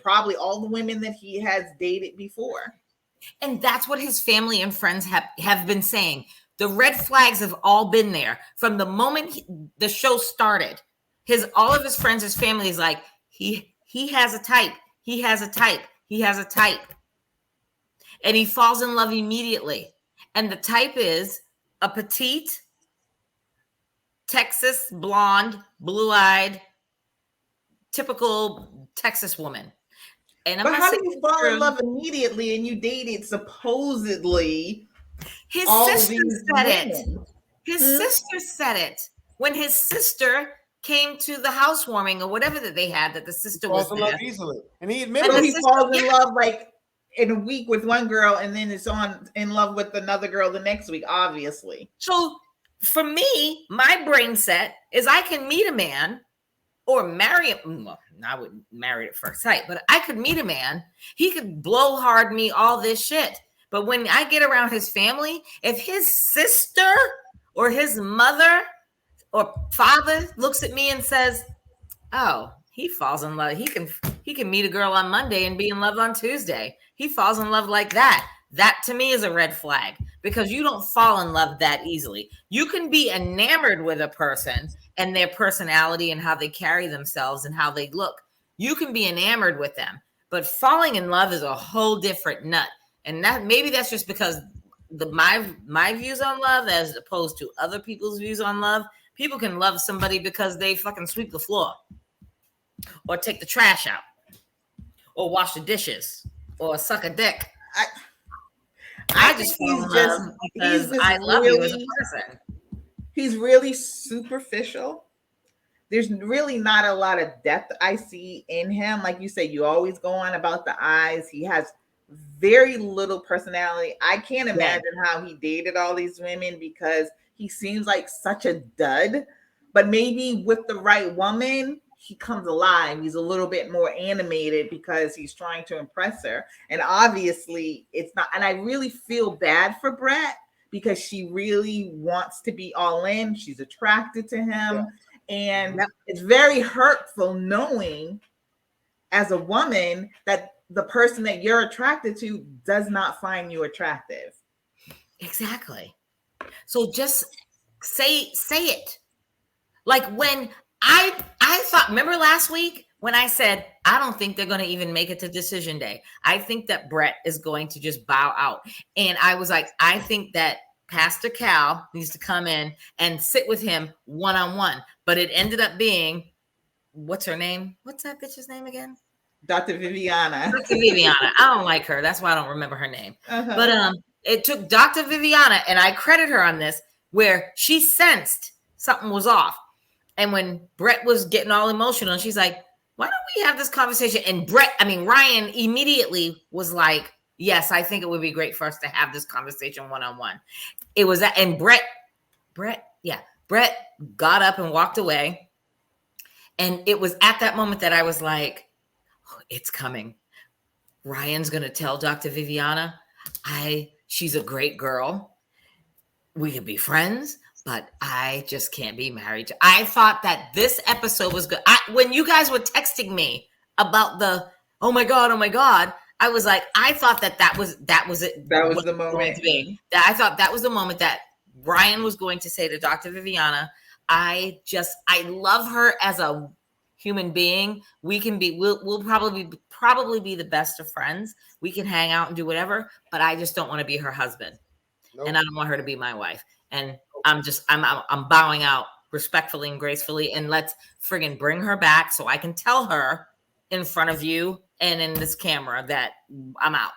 probably all the women that he has dated before. And that's what his family and friends have been saying. The red flags have all been there from the moment the show started. All of his friends, his family is like, he has a type. He has a type. He has a type. And he falls in love immediately. And the type is a petite, Texas, blonde, blue-eyed, typical Texas woman. And but how do you fall in love immediately and you dated supposedly his all sister these said women? it. His sister said it when his sister came to the housewarming or whatever that they had, that the sister was in love there. easily, and he admitted So the he sister- falls in yeah. love like in a week with one girl, and then it's on in love with another girl the next week. Obviously, So for me, my brain set is I can meet a man or marry him. Well, I wouldn't marry at first sight, but I could meet a man. He could blow hard me, all this shit. But when I get around his family, if his sister or his mother or father looks at me and says, "Oh, he falls in love. He can meet a girl on Monday and be in love on Tuesday. He falls in love like that." That to me is a red flag, because you don't fall in love that easily. You can be enamored with a person and their personality and how they carry themselves and how they look. You can be enamored with them, but falling in love is a whole different nut. And that maybe that's just because my views on love as opposed to other people's views on love. People can love somebody because they fucking sweep the floor or take the trash out or wash the dishes or suck a dick. I just fall in love because I love you as a person. He's really superficial. There's really not a lot of depth I see in him. Like you said, you always go on about the eyes. He has very little personality. I can't imagine how he dated all these women, because he seems like such a dud. But maybe with the right woman, he comes alive. He's a little bit more animated because he's trying to impress her. And obviously it's not. And I really feel bad for Brett, because she really wants to be all in. She's attracted to him. Yeah. And it's very hurtful knowing as a woman that the person that you're attracted to does not find you attractive. Exactly. So just say it. Like when I thought, remember last week when I said, I don't think they're going to even make it to decision day. I think that Brett is going to just bow out. And I was like, I think that Pastor Cal needs to come in and sit with him one-on-one. But it ended up being, what's her name? What's that bitch's name again? Dr. Viviana. Dr. Viviana. I don't like her. That's why I don't remember her name. But it took Dr. Viviana, and I credit her on this, where she sensed something was off. And when Brett was getting all emotional, and she's like, why don't we have this conversation? And Ryan immediately was like, yes, I think it would be great for us to have this conversation one-on-one. It was that, and Brett got up and walked away. And it was at that moment that I was like, oh, it's coming. Ryan's going to tell Dr. Viviana, she's a great girl. We could be friends, but I just can't be married. I thought that this episode was good. When you guys were texting me about the, oh my God, I was like, I thought that was it. That was the moment. I thought that was the moment that Ryan was going to say to Dr. Viviana, I love her as a human being. We'll probably be the best of friends. We can hang out and do whatever, but I just don't want to be her husband. Nope. And I don't want her to be my wife. And I'm bowing out respectfully and gracefully, and let's friggin' bring her back so I can tell her in front of you and in this camera that I'm out.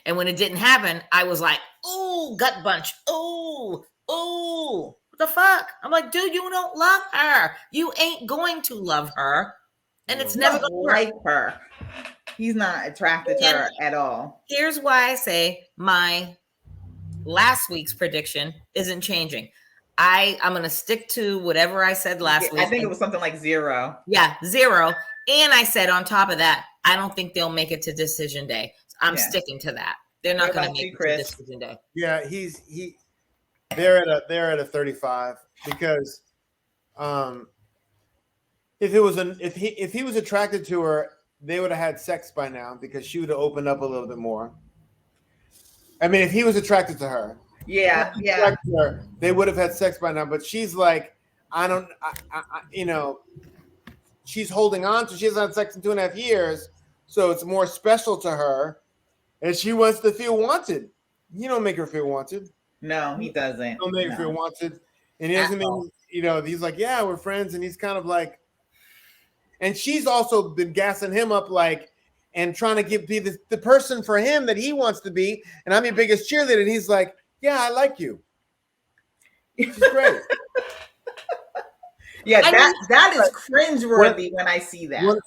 And when it didn't happen, I was like, oh, gut bunch. Oh, what the fuck? I'm like, dude, you don't love her. You ain't going to love her. And it's never going to work. like her. He's not attracted to her at all. Here's why I say my last week's prediction isn't changing. I'm going to stick to whatever I said last week. I think it was something like 0. Yeah, 0. And I said on top of that, I don't think they'll make it to decision day. I'm sticking to that. They're not going to make it to decision day. Yeah, they're at a 35 because if he was attracted to her, they would have had sex by now because she would have opened up a little bit more. I mean, if he was attracted to her, they would have had sex by now. But she's like, she's holding on to. She hasn't had sex in 2.5 years, so it's more special to her, and she wants to feel wanted. You don't make her feel wanted. No, he doesn't. Don't make her feel wanted, and he doesn't mean he's like, yeah, we're friends, and he's kind of like, and she's also been gassing him up like. And trying to be the person for him that he wants to be. And I'm your biggest cheerleader. And he's like, yeah, I like you. She's great. Yeah, that is cringeworthy when I see that.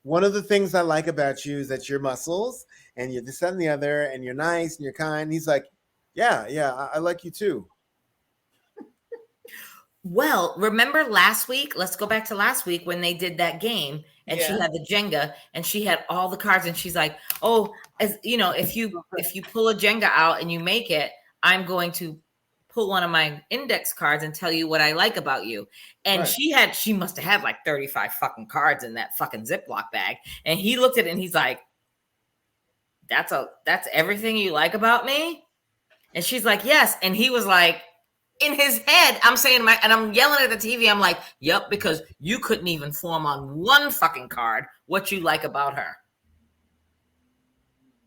One of the things I like about you is that you're muscles and you're this, that, and the other, and you're nice and you're kind. He's like, yeah, I like you too. Well, remember last week? Let's go back to last week when they did that game and she had the Jenga and she had all the cards and she's like, oh, as you know, if you pull a Jenga out and you make it, I'm going to pull one of my index cards and tell you what I like about you. And she must have had like 35 fucking cards in that fucking Ziploc bag. And he looked at it and he's like, that's everything you like about me? And she's like, yes. And he was like, in his head, I'm saying and I'm yelling at the TV. I'm like, yep, because you couldn't even form on one fucking card what you like about her.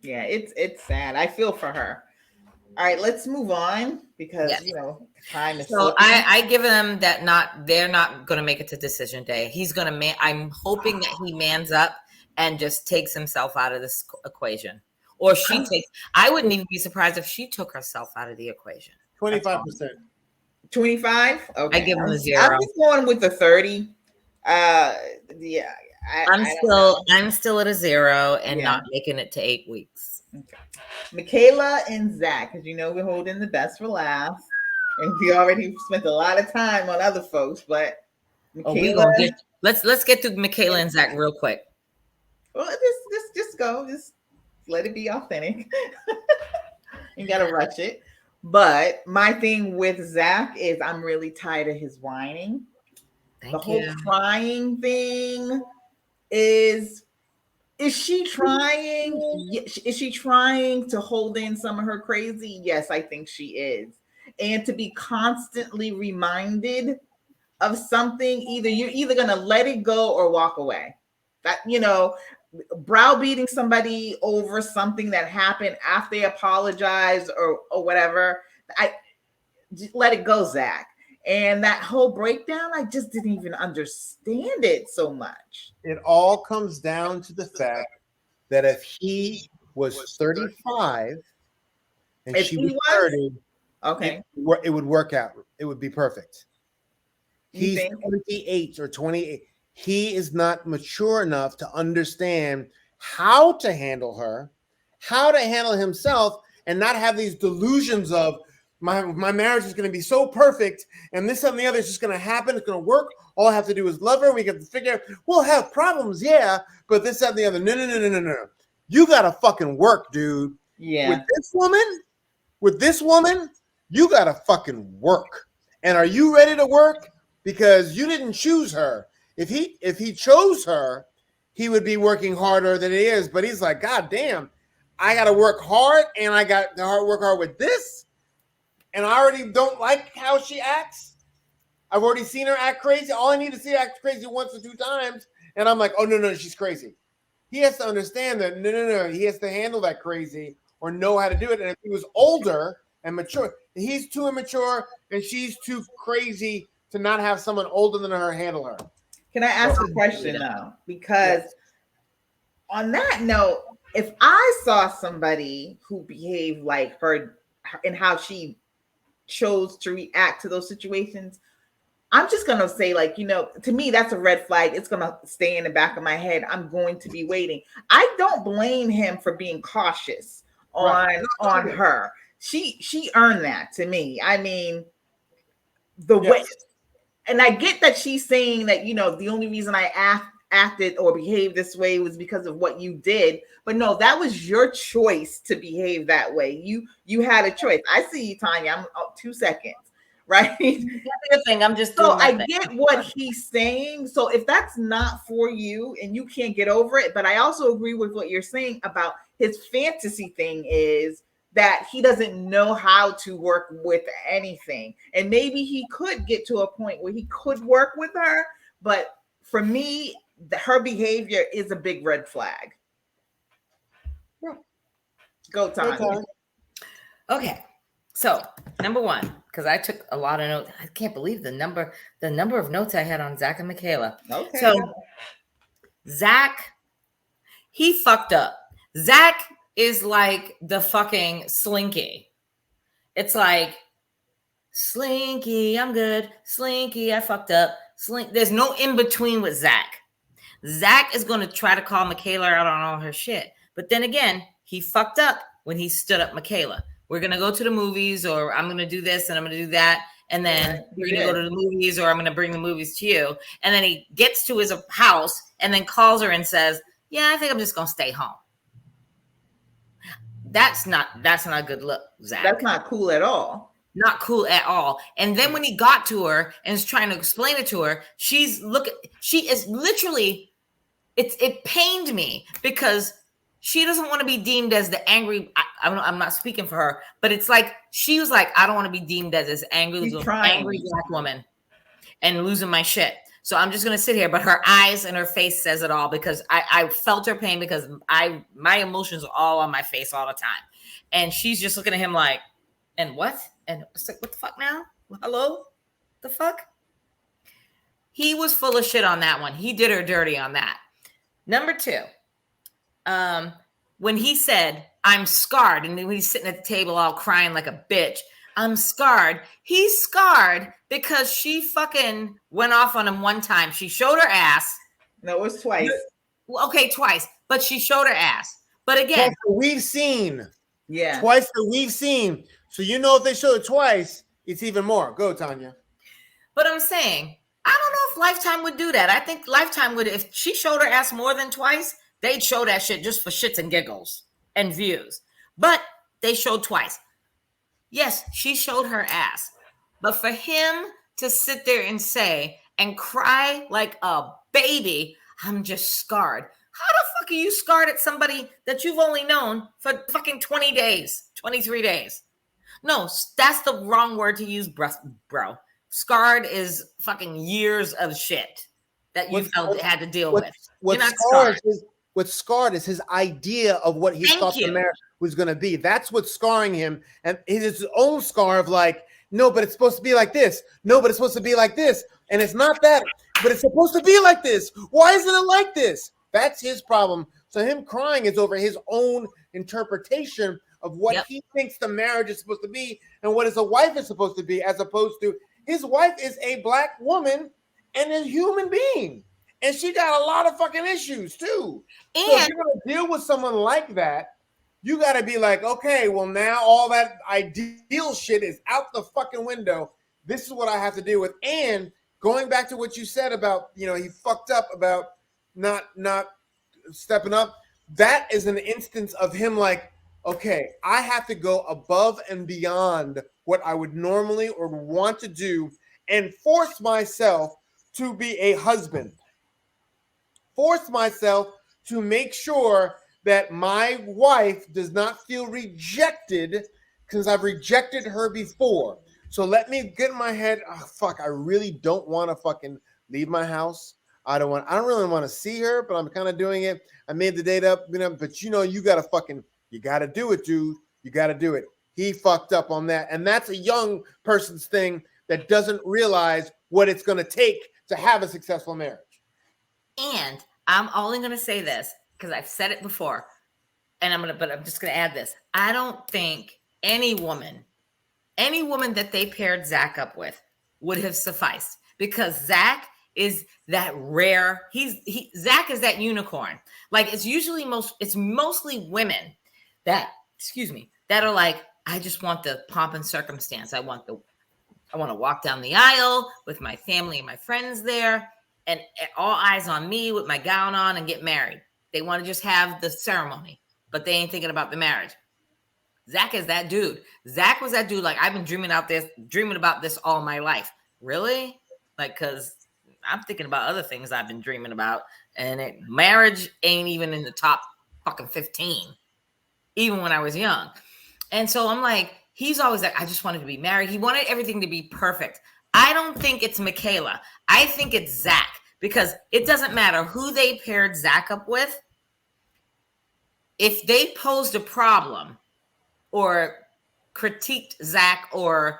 Yeah, it's sad. I feel for her. All right, let's move on because time is. So I give them that they're not going to make it to decision day. He's going to I'm hoping that he mans up and just takes himself out of this equation, or I wouldn't even be surprised if she took herself out of the equation. 25%. 25. Okay, I give him a 0. I'm just going with the 30. I'm still at a 0 and not making it to 8 weeks. Okay. Michaela and Zach, because we're holding the best for last, and we already spent a lot of time on other folks, but Michaela. Let's get through Michaela and Zach real quick. Well, just go, just let it be authentic. You gotta rush it. But my thing with Zach is I'm really tired of his whining. The whole crying thing is she trying? Is she trying to hold in some of her crazy? Yes, I think she is. And to be constantly reminded of something, you're either going to let it go or walk away. That, browbeating somebody over something that happened after they apologize or whatever. I just let it go, Zach. And that whole breakdown, I just didn't even understand it so much. It all comes down to the fact that if he was 35 and she was 30, okay, it would work out. It would be perfect. He's 28 or 28. He is not mature enough to understand how to handle her, how to handle himself, and not have these delusions of my marriage is going to be so perfect and this and the other is just going to happen. It's going to work. All I have to do is love her. We can figure we'll have problems. Yeah. But this and the other. No. You got to fucking work, dude. Yeah. With this woman, you got to fucking work. And are you ready to work? Because you didn't choose her. If he chose her, he would be working harder than he is. But he's like, God damn, I got to work hard and I got to work hard with this. And I already don't like how she acts. I've already seen her act crazy. All I need to see her act crazy once or 2 times. And I'm like, oh, no, she's crazy. He has to understand that, no. He has to handle that crazy or know how to do it. And if he was older and mature, he's too immature and she's too crazy to not have someone older than her handle her. Can I ask a question now? Because on that note, if I saw somebody who behaved like her and how she chose to react to those situations, I'm just going to say, like, to me, that's a red flag. It's going to stay in the back of my head. I'm going to be waiting. I don't blame him for being cautious on her. She earned that to me. I mean, the way, and I get that she's saying that, the only reason I acted or behaved this way was because of what you did. But no, that was your choice to behave that way. You had a choice. I see you, Tanya. I'm 2 seconds. Right. Good thing. I'm just so I get what he's saying. So if that's not for you and you can't get over it, but I also agree with what you're saying about his fantasy thing is that he doesn't know how to work with anything. And maybe he could get to a point where he could work with her. But for me, her behavior is a big red flag. Go, Tanya. Okay. So, number one, because I took a lot of notes. I can't believe the number of notes I had on Zach and Michaela. Okay. So, Zach, he fucked up. Zach is like the fucking Slinky. It's like, Slinky, I'm good. Slinky, I fucked up. There's no in between with Zach. Zach is going to try to call Michaela out on all her shit. But then again, he fucked up when he stood up Michaela. We're going to go to the movies, or I'm going to do this and I'm going to do that. And then we're going to go to the movies, or I'm going to bring the movies to you. And then he gets to his house and then calls her and says, yeah, I think I'm just going to stay home. That's not a good look, Zach. That's not cool at all. Not cool at all. And then when he got to her and is trying to explain it to her, she is literally, it pained me because she doesn't want to be deemed as the angry. I'm not speaking for her, but it's like she was like, I don't want to be deemed as this angry black woman and losing my shit. So I'm just gonna sit here. But her eyes and her face says it all, because I felt her pain, because my emotions are all on my face all the time, and she's just looking at him like, and what? And it's like, what the fuck now? Hello, the fuck? He was full of shit on that one. He did her dirty on that. Number two. When he said, I'm scarred, and then he's sitting at the table all crying like a bitch, I'm scarred. He's scarred because she fucking went off on him one time. She showed her ass. No, it was twice. Okay, twice. But she showed her ass. But again, we've seen. Yeah. Twice that we've seen. So if they show it twice, it's even more. Go, Tanya. But I'm saying, I don't know if Lifetime would do that. I think Lifetime would, if she showed her ass more than twice, they'd show that shit just for shits and giggles and views. But they showed twice. Yes, she showed her ass. But for him to sit there and say and cry like a baby, I'm just scarred. How the fuck are you scarred at somebody that you've only known for fucking 20 days, 23 days? No, that's the wrong word to use, bro. Scarred is fucking years of shit that you had to deal with. You're not scarred. What's scarred is his idea of what he thought the marriage was going to be. That's what's scarring him. And it is his own scar of like, no, but it's supposed to be like this. No, but it's supposed to be like this. And it's not that, but it's supposed to be like this. Why isn't it like this? That's his problem. So him crying is over his own interpretation of what he thinks the marriage is supposed to be and what his wife is supposed to be, as opposed to his wife is a black woman and a human being. And she got a lot of fucking issues too. And so if you're going to deal with someone like that, you got to be like, okay, well, now all that ideal shit is out the fucking window. This is what I have to deal with. And going back to what you said about, he fucked up about not stepping up. That is an instance of him like, okay, I have to go above and beyond what I would normally or want to do and force myself to be a husband. Force myself to make sure that my wife does not feel rejected because I've rejected her before. So let me get in my head. Oh, fuck, I really don't want to fucking leave my house. I don't really want to see her, but I'm kind of doing it. I made the date up, but you got to do it, dude. You got to do it. He fucked up on that. And that's a young person's thing that doesn't realize what it's going to take to have a successful marriage. And I'm only going to say this because I've said it before, but I'm just going to add this. I don't think any woman any woman that they paired Zach up with would have sufficed, because Zach is that rare. Zach is that unicorn. Like, it's mostly women that, that are like, I just want the pomp and circumstance. I want to walk down the aisle with my family and my friends there, and all eyes on me with my gown on, and get married. They want to just have the ceremony, but they ain't thinking about the marriage. Zach is that dude. Zach was that dude. Like, I've been dreaming about this all my life. Really? Like, because I'm thinking about other things I've been dreaming about, and marriage ain't even in the top fucking 15, even when I was young. And so I'm like, he's always like, I just wanted to be married. He wanted everything to be perfect. I don't think it's Michaela. I think it's Zach, because it doesn't matter who they paired Zach up with. If they posed a problem or critiqued Zach or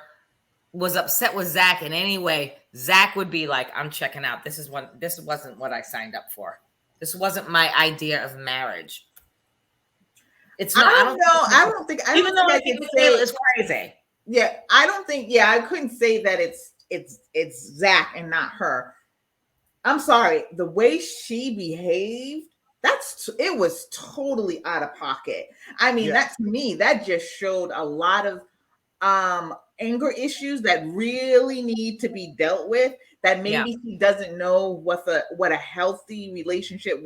was upset with Zach in any way, Zach would be like, I'm checking out. This wasn't what I signed up for. This wasn't my idea of marriage. It's not. I don't think I can say it's crazy. Yeah, I don't think. Yeah, I couldn't say that it's Zach and not her. I'm sorry. The way she behaved, it was totally out of pocket. I mean, that to me, that just showed a lot of anger issues that really need to be dealt with. That maybe he doesn't know what a healthy relationship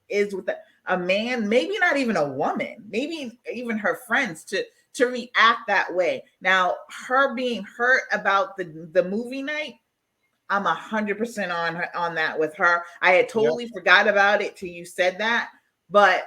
is with a man, maybe not even a woman, maybe even her friends to react that way. Now, her being hurt about the movie night, I'm 100% on that with her. I had totally forgot about it till you said that, but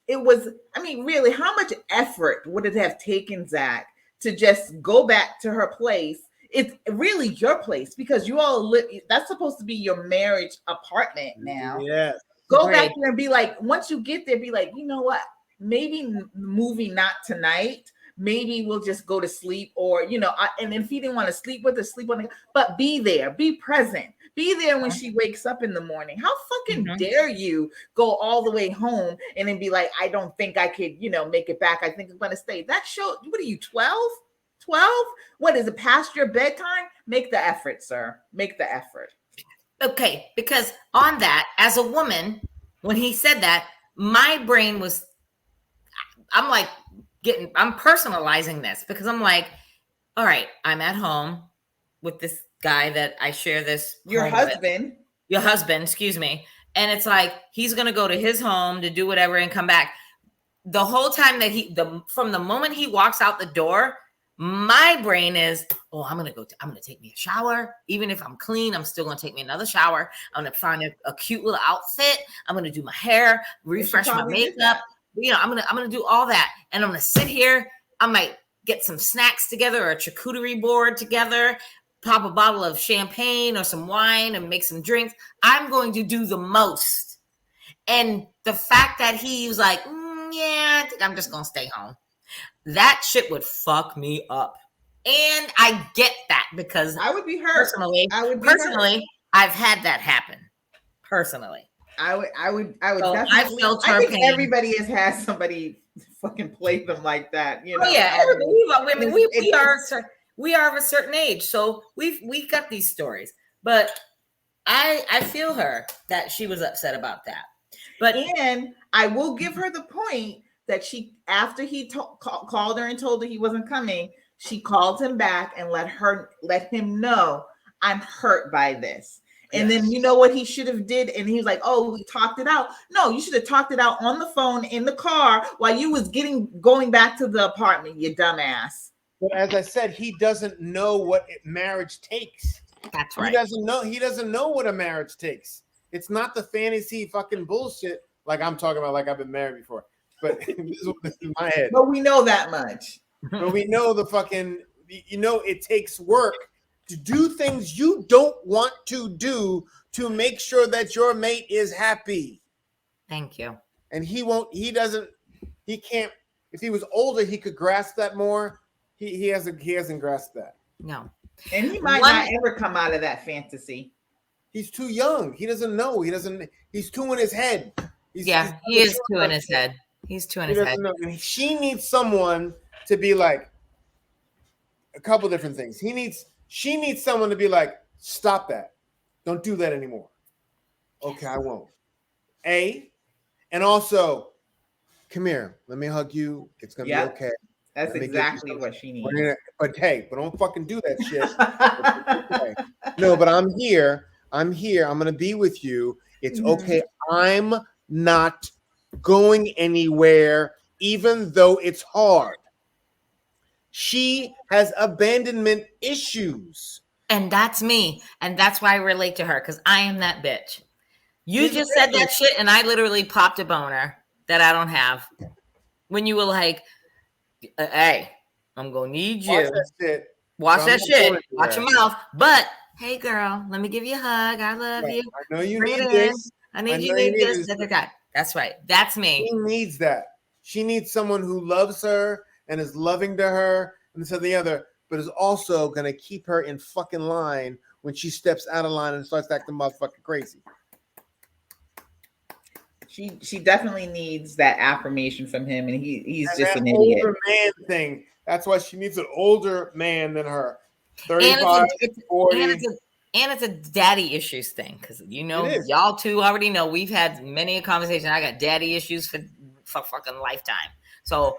it was, I mean, really, how much effort would it have taken Zach to just go back to her place? It's really your place, because you all live, that's supposed to be your marriage apartment now. Yes. Go back there and be like, once you get there, be like, you know what? Maybe movie not tonight. Maybe we'll just go to sleep, or, and if he didn't want to sleep with her, sleep on it. But be there, be present, be there when she wakes up in the morning. How fucking dare you go all the way home and then be like, I don't think I could, make it back. I think I'm going to stay. That show, what are you, 12? 12? What is it, past your bedtime? Make the effort, sir. Make the effort. Okay, because on that, as a woman, when he said that, my brain was, I'm personalizing this, because I'm like, all right, I'm at home with this guy that I share this. Your husband, excuse me. And it's like, he's going to go to his home to do whatever and come back. The whole time that from the moment he walks out the door, my brain is, I'm going to take me a shower. Even if I'm clean, I'm still going to take me another shower. I'm going to find a cute little outfit. I'm going to do my hair, refresh my makeup. I'm going to do all that. And I'm going to sit here. I might get some snacks together, or a charcuterie board together, pop a bottle of champagne or some wine and make some drinks. I'm going to do the most. And the fact that he was like, I think I'm just going to stay home. That shit would fuck me up. And I get that, because I would be hurt. Personally, I've had that happen. Personally. I would So definitely. I think everybody has had somebody fucking play them like that. Oh yeah, women. We are of a certain age, so we've got these stories. But I feel her that she was upset about that. But and I will give her the point that she, after he called her and told her he wasn't coming, she called him back and let him know, I'm hurt by this. And then you know what he should have did? And he was like, we talked it out. No, you should have talked it out on the phone in the car while you was going back to the apartment, you dumbass. But as I said, he doesn't know what marriage takes. That's right. He doesn't know what a marriage takes. It's not the fantasy fucking bullshit like I'm talking about, like I've been married before. But this is my head. But we know that much. But we know the fucking, it takes work to do things you don't want to do to make sure that your mate is happy. Thank you. And he can't, if he was older, he could grasp that more. He hasn't grasped that. No. And he might not ever come out of that fantasy. He's too young. He doesn't know. He's too in his head. He is too in his head. He's too in his head. And she needs someone to be like, a couple different things. She needs someone to be like, stop that. Don't do that anymore. Okay, I won't. And also, come here. Let me hug you. It's gonna Yep. be okay. That's Let me get exactly you what she needs. but don't fucking do that shit. Okay. No, but I'm here. I'm gonna be with you. It's Mhm. okay. I'm not going anywhere, even though it's hard. She has abandonment issues. And that's me. And that's why I relate to her, because I am that bitch. You She's just said really- that shit, and I literally popped a boner that I don't have. When you were like, hey, I'm gonna need you. Watch that shit. Watch I'm that not shit. going Watch your anywhere. mouth. But hey, girl, let me give you a hug. I love Right. you. I know you Bring need it in. this. I need I you know to you need need this. this. Da, da, da. That's right. That's me. She needs that. She needs someone who loves her and is loving to her and this and the other, but is also gonna keep her in fucking line when she steps out of line and starts acting motherfucking crazy. She definitely needs that affirmation from him, and he's And just that an idiot. older man thing. That's why she needs an older man than her. And 35, 40. and it's a daddy issues thing, because It is. y'all two already know we've had many a conversation. I got daddy issues for fucking lifetime. So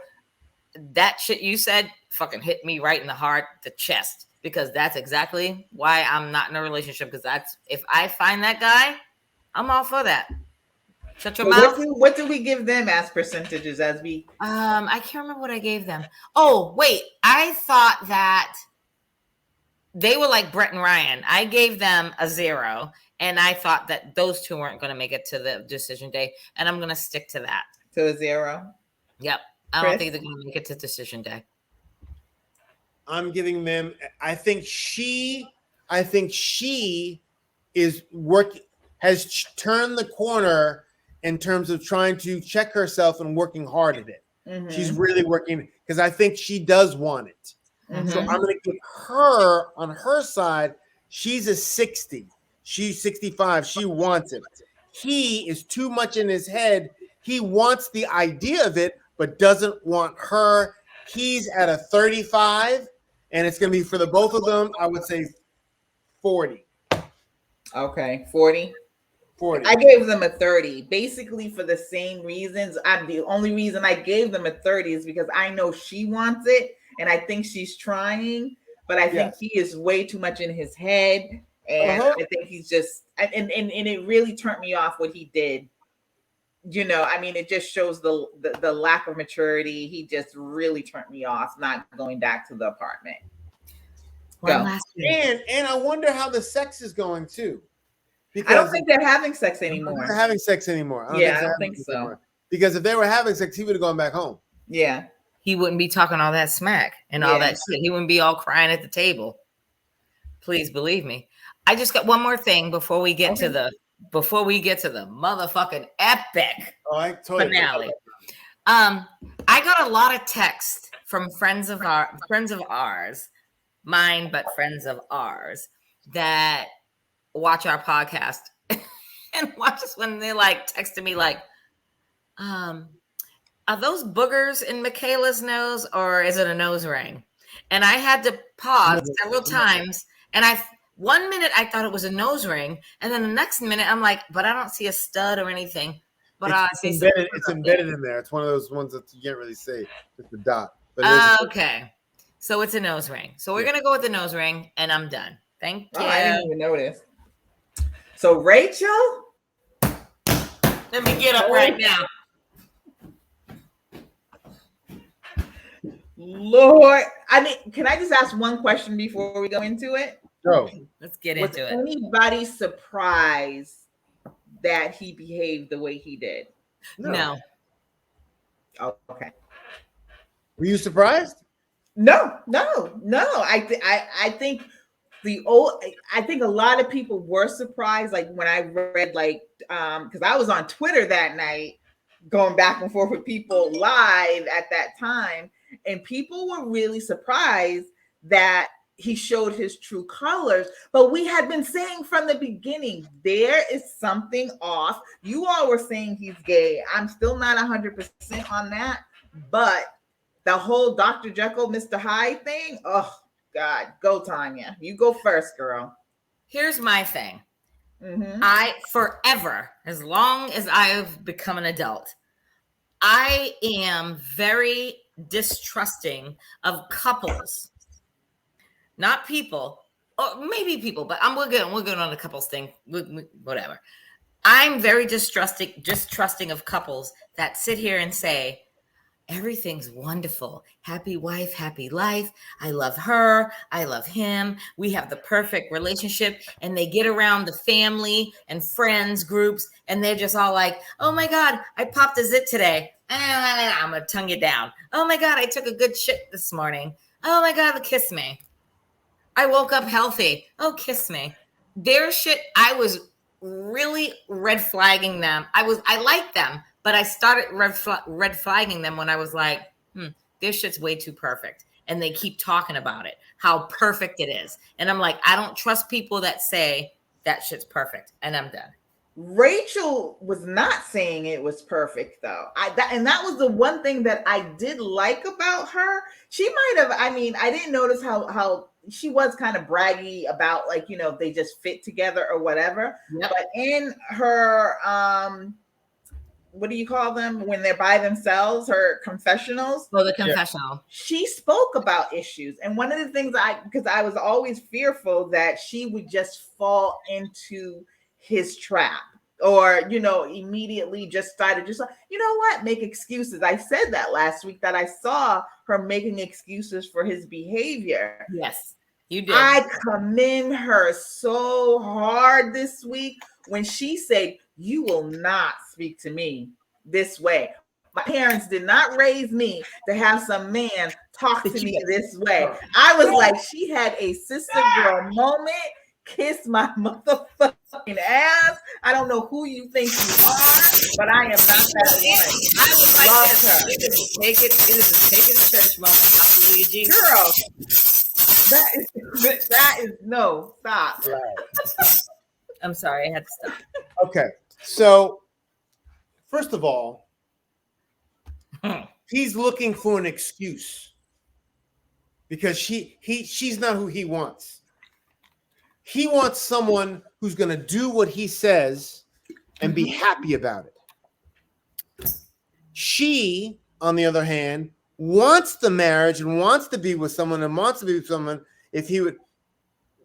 that shit you said fucking hit me right in the heart, the chest, because that's exactly why I'm not in a relationship. Because that's, if I find that guy, I'm all for that. Shut your So mouth. what do we give them as percentages as we? I can't remember what I gave them. Oh, wait. I thought that they were like Brett and Ryan. I gave them a 0, and I thought that those two weren't going to make it to the decision day, and I'm going to stick to that. To a 0. Yep. I don't Chris? think they're going to make it to decision day. I'm giving them. I think she is has turned the corner in terms of trying to check herself and working hard at it. Mhm. She's really working because I think she does want it. Mhm. So I'm going to give her on her side. She's a 60. She's 65. She wants it. He is too much in his head. He wants the idea of it, but doesn't want her. He's at a 35, and it's going to be for the both of them. I would say 40. Okay, 40. 40. I gave them a 30, basically for the same reasons. The only reason I gave them a 30 is because I know she wants it, and I think she's trying, but I think he is way too much in his head, and I think he's just and it really turned me off what he did. You know, I mean, it just shows the lack of maturity. He just really turned me off, not going back to the apartment. One last thing. And I wonder how the sex is going too. I don't think they're having sex anymore. They're having sex anymore. I don't think so. Anymore. Because if they were having sex, he would have gone back home. Yeah. He wouldn't be talking all that smack and all that shit. He wouldn't be all crying at the table. Please believe me. I just got one more thing before we get to the motherfucking epic finale. I got a lot of text from friends of ours, mine, but friends of ours, that watch our podcast and watch us when they like texted me like, are those boogers in Michaela's nose or is it a nose ring? And I had to pause several times, and 1 minute I thought it was a nose ring, and then the next minute I'm like, but I don't see a stud or anything. But it's embedded in there. It's one of those ones that you can't really see. It's a dot. But okay. So it's a nose ring. So we're gonna go with the nose ring, and I'm done. Thank you. I didn't even notice. So Rachel, let me get up right now. Lord, I mean, can I just ask one question before we go into it? Go. Let's get into it. Was anybody surprised that he behaved the way he did? No. Oh, okay. Were you surprised? No. I think I think a lot of people were surprised. Like when I read, like, because I was on Twitter that night, going back and forth with people live at that time, and people were really surprised that he showed his true colors. But we had been saying from the beginning, there is something off. You all were saying he's gay. I'm still not 100% on that, but the whole Dr. Jekyll, Mr. Hyde thing, God, go Tanya. You go first, girl. Here's my thing. Mm-hmm. I forever, as long as I've become an adult, I am very distrusting of couples, not people, or maybe people, but we're good on the couples thing. Whatever. I'm very distrusting of couples that sit here and say, everything's wonderful. Happy wife, happy life. I love her. I love him. We have the perfect relationship. And they get around the family and friends groups and they're just all like, oh my God, I popped a zit today. I'm going to tongue you down. Oh my God, I took a good shit this morning. Oh my God, kiss me. I woke up healthy. Oh, kiss me. Their shit, I was really red flagging them. I liked them. But I started red flagging them when I was like, this shit's way too perfect. And they keep talking about it, how perfect it is. And I'm like, I don't trust people that say that shit's perfect. And I'm done. Rachel was not saying it was perfect though. And that was the one thing that I did like about her. She might have, I didn't notice how she was kind of braggy about like, they just fit together or whatever. Yep. But in her what do you call them when they're by themselves, her confessionals? Oh, the confessional. She spoke about issues. And one of the things because I was always fearful that she would just fall into his trap or, immediately just started make excuses. I said that last week that I saw her making excuses for his behavior. Yes, you did. I commend her so hard this week when she said, you will not speak to me this way. My parents did not raise me to have some man talk to me this way. I was like, she had a sister girl moment. Kiss my motherfucking ass. I don't know who you think you are, but I am not that one. I would love her. It is take it to church moment. Hallelujah, girl. That is no stop. Right. I'm sorry, I had to stop. Okay, so first of all, he's looking for an excuse because she's not who he wants. He wants someone who's going to do what he says and be happy about it. She, on the other hand, wants the marriage and wants to be with someone and wants to be with someone if he would,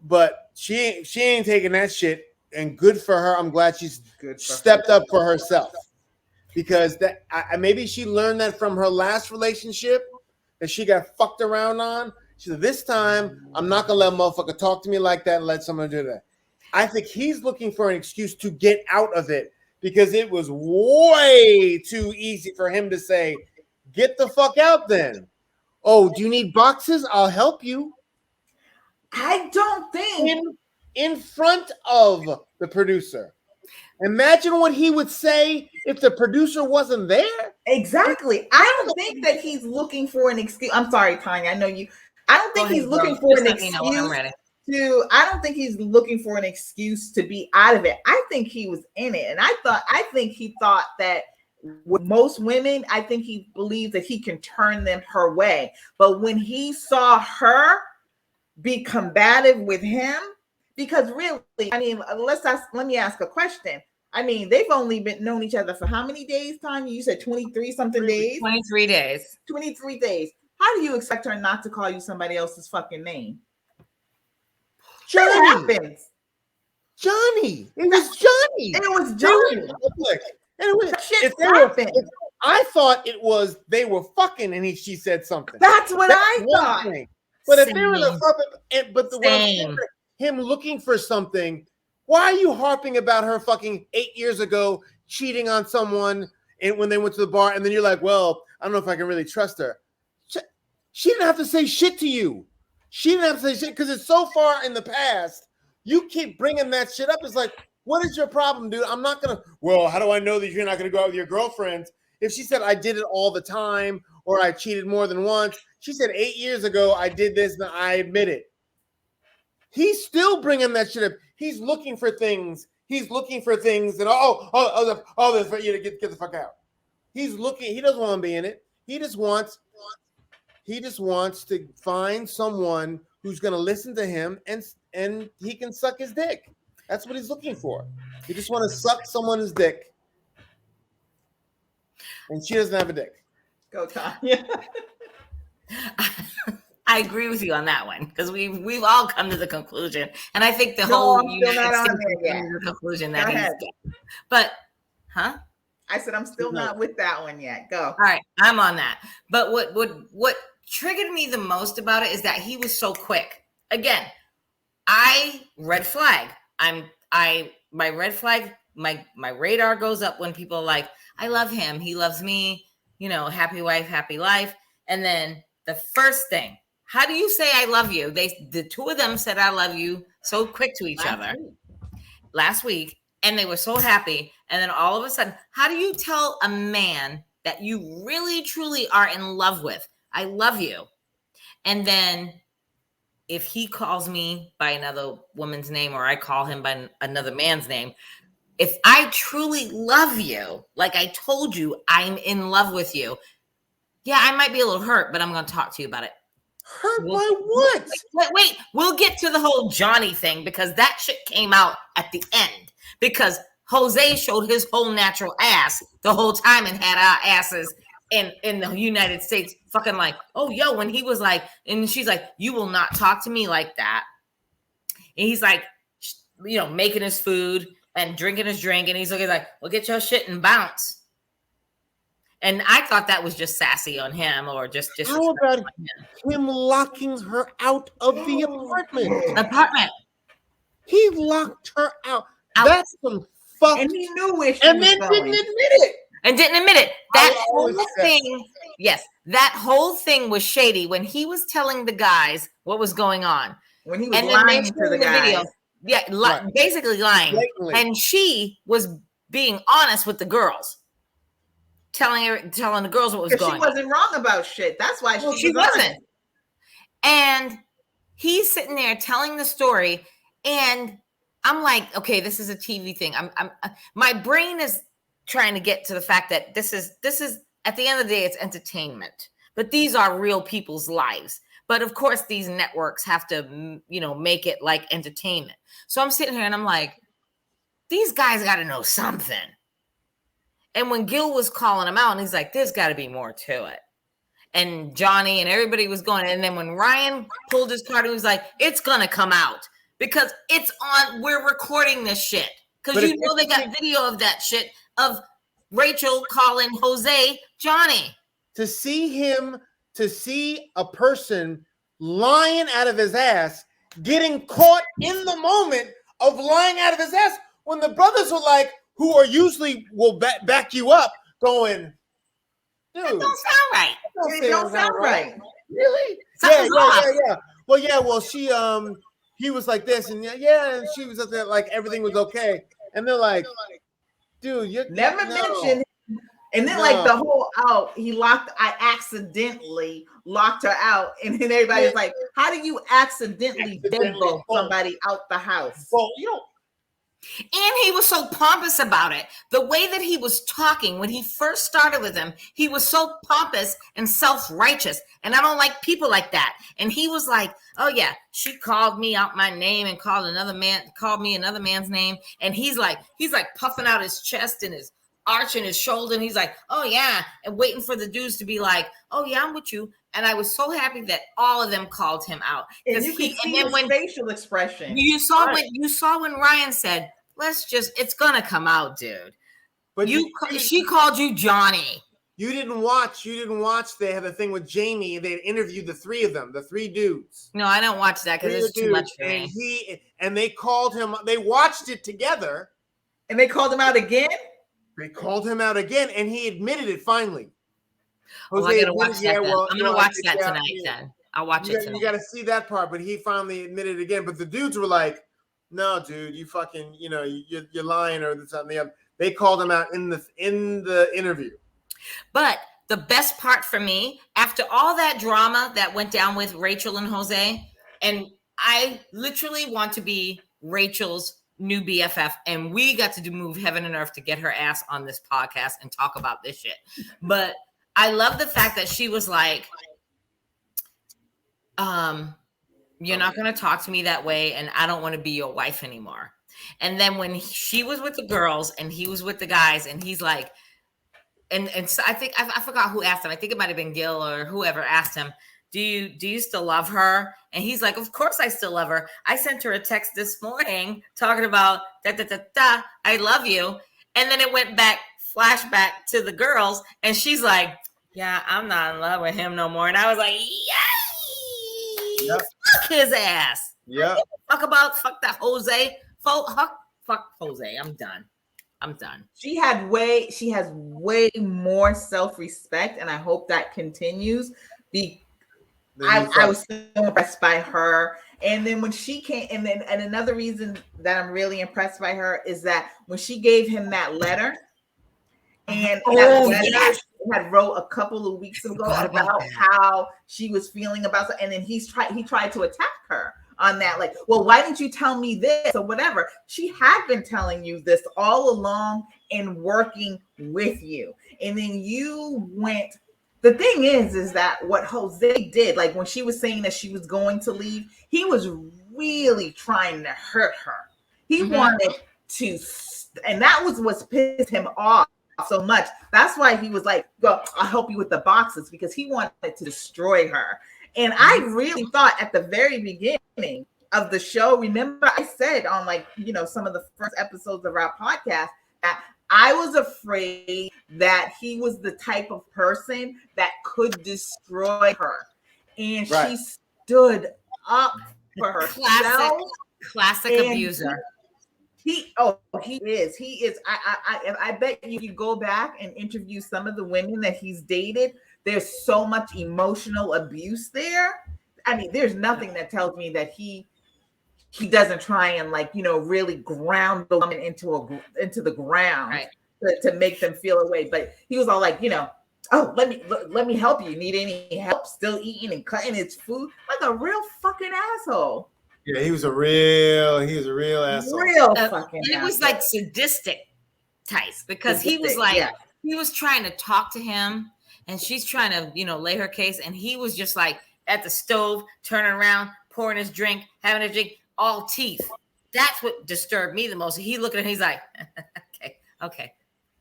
but she ain't taking that shit. And good for her. I'm glad she's stepped up for herself because maybe she learned that from her last relationship that she got fucked around on. She said, this time I'm not gonna let a motherfucker talk to me like that and let someone do that. I think he's looking for an excuse to get out of it because it was way too easy for him to say, get the fuck out then. Oh, do you need boxes? I'll help you. I don't think in front of the producer. Imagine what he would say if the producer wasn't there. Exactly. I don't think that he's looking for an excuse. I'm sorry, Tanya. I know you. I don't think he's looking for an excuse I don't think he's looking for an excuse to be out of it. I think he was in it. And I think he thought that with most women, I think he believes that he can turn them her way. But when he saw her be combative with him, because really, let me ask a question. They've only been known each other for how many days, Tanya? You said 23 something days? 23 days. 23 days. How do you expect her not to call you somebody else's fucking name? Johnny. That happens. Johnny. It was Johnny. And it was Johnny. And it was shit happened. I thought it was they were fucking and she said something. That's what I thought. But if they were the fucking, but the him looking for something, why are you harping about her fucking 8 years ago cheating on someone and when they went to the bar, and then you're like, well, I don't know if I can really trust her. She didn't have to say shit to you. She didn't have to say shit because it's so far in the past. You keep bringing that shit up. It's like, what is your problem, dude? I'm not going to, well, how do I know that you're not going to go out with your girlfriends? If she said, I did it all the time, or I cheated more than once, she said 8 years ago, I did this and I admit it. He's still bringing that shit up. He's looking for things. He's looking for things. And this for you to get the fuck out. He's looking. He doesn't want to be in it. He just wants to find someone who's going to listen to him and he can suck his dick. That's what he's looking for. He just want to suck someone's dick. And she doesn't have a dick. Go, Tanya. I agree with you on that one because we've all come to the conclusion, and I think the No, whole I'm still not on States there has come yet. to the conclusion Go that he's ahead. gay. But, huh? I said I'm still not with that one yet. Go. All right, I'm on that. But what triggered me the most about it is that he was so quick. Again, red flag. My red flag. My radar goes up when people are like, I love him, he loves me. Happy wife, happy life. And then the first thing. How do you say I love you? The two of them said I love you so quick to each other last week, and they were so happy. And then all of a sudden, how do you tell a man that you really truly are in love with, I love you? And then if he calls me by another woman's name or I call him by another man's name, if I truly love you, like I told you, I'm in love with you. Yeah, I might be a little hurt, but I'm going to talk to you about it. Hurt by what? Wait, we'll get to the whole Johnny thing because that shit came out at the end because Jose showed his whole natural ass the whole time and had our asses in the United States fucking like, oh, yo, when he was like, and she's like, you will not talk to me like that. And he's like, making his food and drinking his drink. And he's looking like, well, get your shit and bounce. And I thought that was just sassy on him or just How about him locking her out of the apartment? He locked her out. Out. That's some fuck. And he knew where she And was then going. didn't admit it. And didn't admit it. That I whole always thing, yes, that whole thing was shady when he was telling the guys what was going on. When he was And then they lying to showed the guys. Yeah, Right. basically lying. Blatantly. And she was being honest with the girls, telling the girls what was Because going she on. wasn't wrong about shit. That's why Well, she she was wasn't. honest. And he's sitting there telling the story, and I'm like, okay, this is a TV thing. My brain is trying to get to the fact that this is at the end of the day, it's entertainment, but these are real people's lives. But of course, these networks have to, make it like entertainment. So I'm sitting here and I'm like, these guys got to know something. And when Gil was calling him out, and he's like, there's got to be more to it. And Johnny and everybody was going. And then when Ryan pulled his card, he was like, it's going to come out because it's on. We're recording this shit. Because they got video of that shit of Rachel calling Jose Johnny. To see a person lying out of his ass, getting caught in the moment of lying out of his ass, when the brothers are like, who are usually will back you up, going, dude, That don't sound right. It don't sound right. Really? Something's off. Yeah. Well, yeah. Well, he was like this, and and she was like everything was okay, and they're like, dude, you Never mentioned. And then like the whole out, I accidentally locked her out. And then everybody's like, how do you accidentally deadbolt somebody out the house? Well, And he was so pompous about it. The way that he was talking when he first started with him, he was so pompous and self-righteous. And I don't like people like that. And he was like, oh yeah, she called me out my name and called me another man's name. And he's like puffing out his chest and his arching his shoulder. And he's like, oh yeah. And waiting for the dudes to be like, oh yeah, I'm with you. And I was so happy that all of them called him out. And you can see his facial expression. You saw when Ryan said, it's gonna come out, dude. But she called you Johnny. You didn't watch. They had a thing with Jamie. They interviewed the three of them, the three dudes. No, I don't watch that because it's too much for me. And they called him. They watched it together. And they called him out again? They called him out again, and he admitted it finally. Well, I gotta watch that. I'm gonna watch that tonight. Then I'll watch it tonight. You got to see that part, but he finally admitted it again. But the dudes were like, "No, dude, you fucking, you're lying or this and the other." They called him out in the interview. But the best part for me, after all that drama that went down with Rachel and Jose, and I literally want to be Rachel's new BFF, and we got to move heaven and earth to get her ass on this podcast and talk about this shit. But I love the fact that she was like, You're not going to talk to me that way, and I don't want to be your wife anymore. And then when she was with the girls and he was with the guys, and he's like, and so I think I forgot who asked him. I think it might have been Gil or whoever asked him, do you still love her? And he's like, of course I still love her. I sent her a text this morning talking about I love you. And then it went back, flashback to the girls, and she's like, yeah, I'm not in love with him no more. And I was like, yay! Yep. Fuck his ass. Yeah. Fuck that Jose. Fuck Jose. I'm done. She has way more self-respect, and I hope that continues. I was so impressed by her. And then when she came, and another reason that I'm really impressed by her is that when she gave him that letter, and that letter had wrote a couple of weeks ago about how she was feeling about it, and then he tried to attack her on that, like, well, why didn't you tell me this or whatever? She had been telling you this all along and working with you, and then you went. The thing is that what Jose did, like when she was saying that she was going to leave, he was really trying to hurt her. He wanted to, and that was what pissed him off so much. That's why he was like, "Go, I'll help you with the boxes," because he wanted to destroy her. And I really thought at the very beginning of the show, remember I said on some of the first episodes of our podcast that I was afraid that he was the type of person that could destroy her. And she stood up for herself. Classic abuser. He is. I bet you go back and interview some of the women that he's dated. There's so much emotional abuse there. I mean, there's nothing that tells me that he doesn't try and really ground the woman into the ground to make them feel away. But he was all like, oh, let me help you. Need any help? Still eating and cutting his food like a real fucking asshole. Yeah, he was a real asshole. Real fucking It was asshole. like sadistic type because he was like, he was trying to talk to him and she's trying to, lay her case. And he was just like at the stove, turning around, pouring his drink, having a drink, all teeth. That's what disturbed me the most. He looked at him, he's like, okay.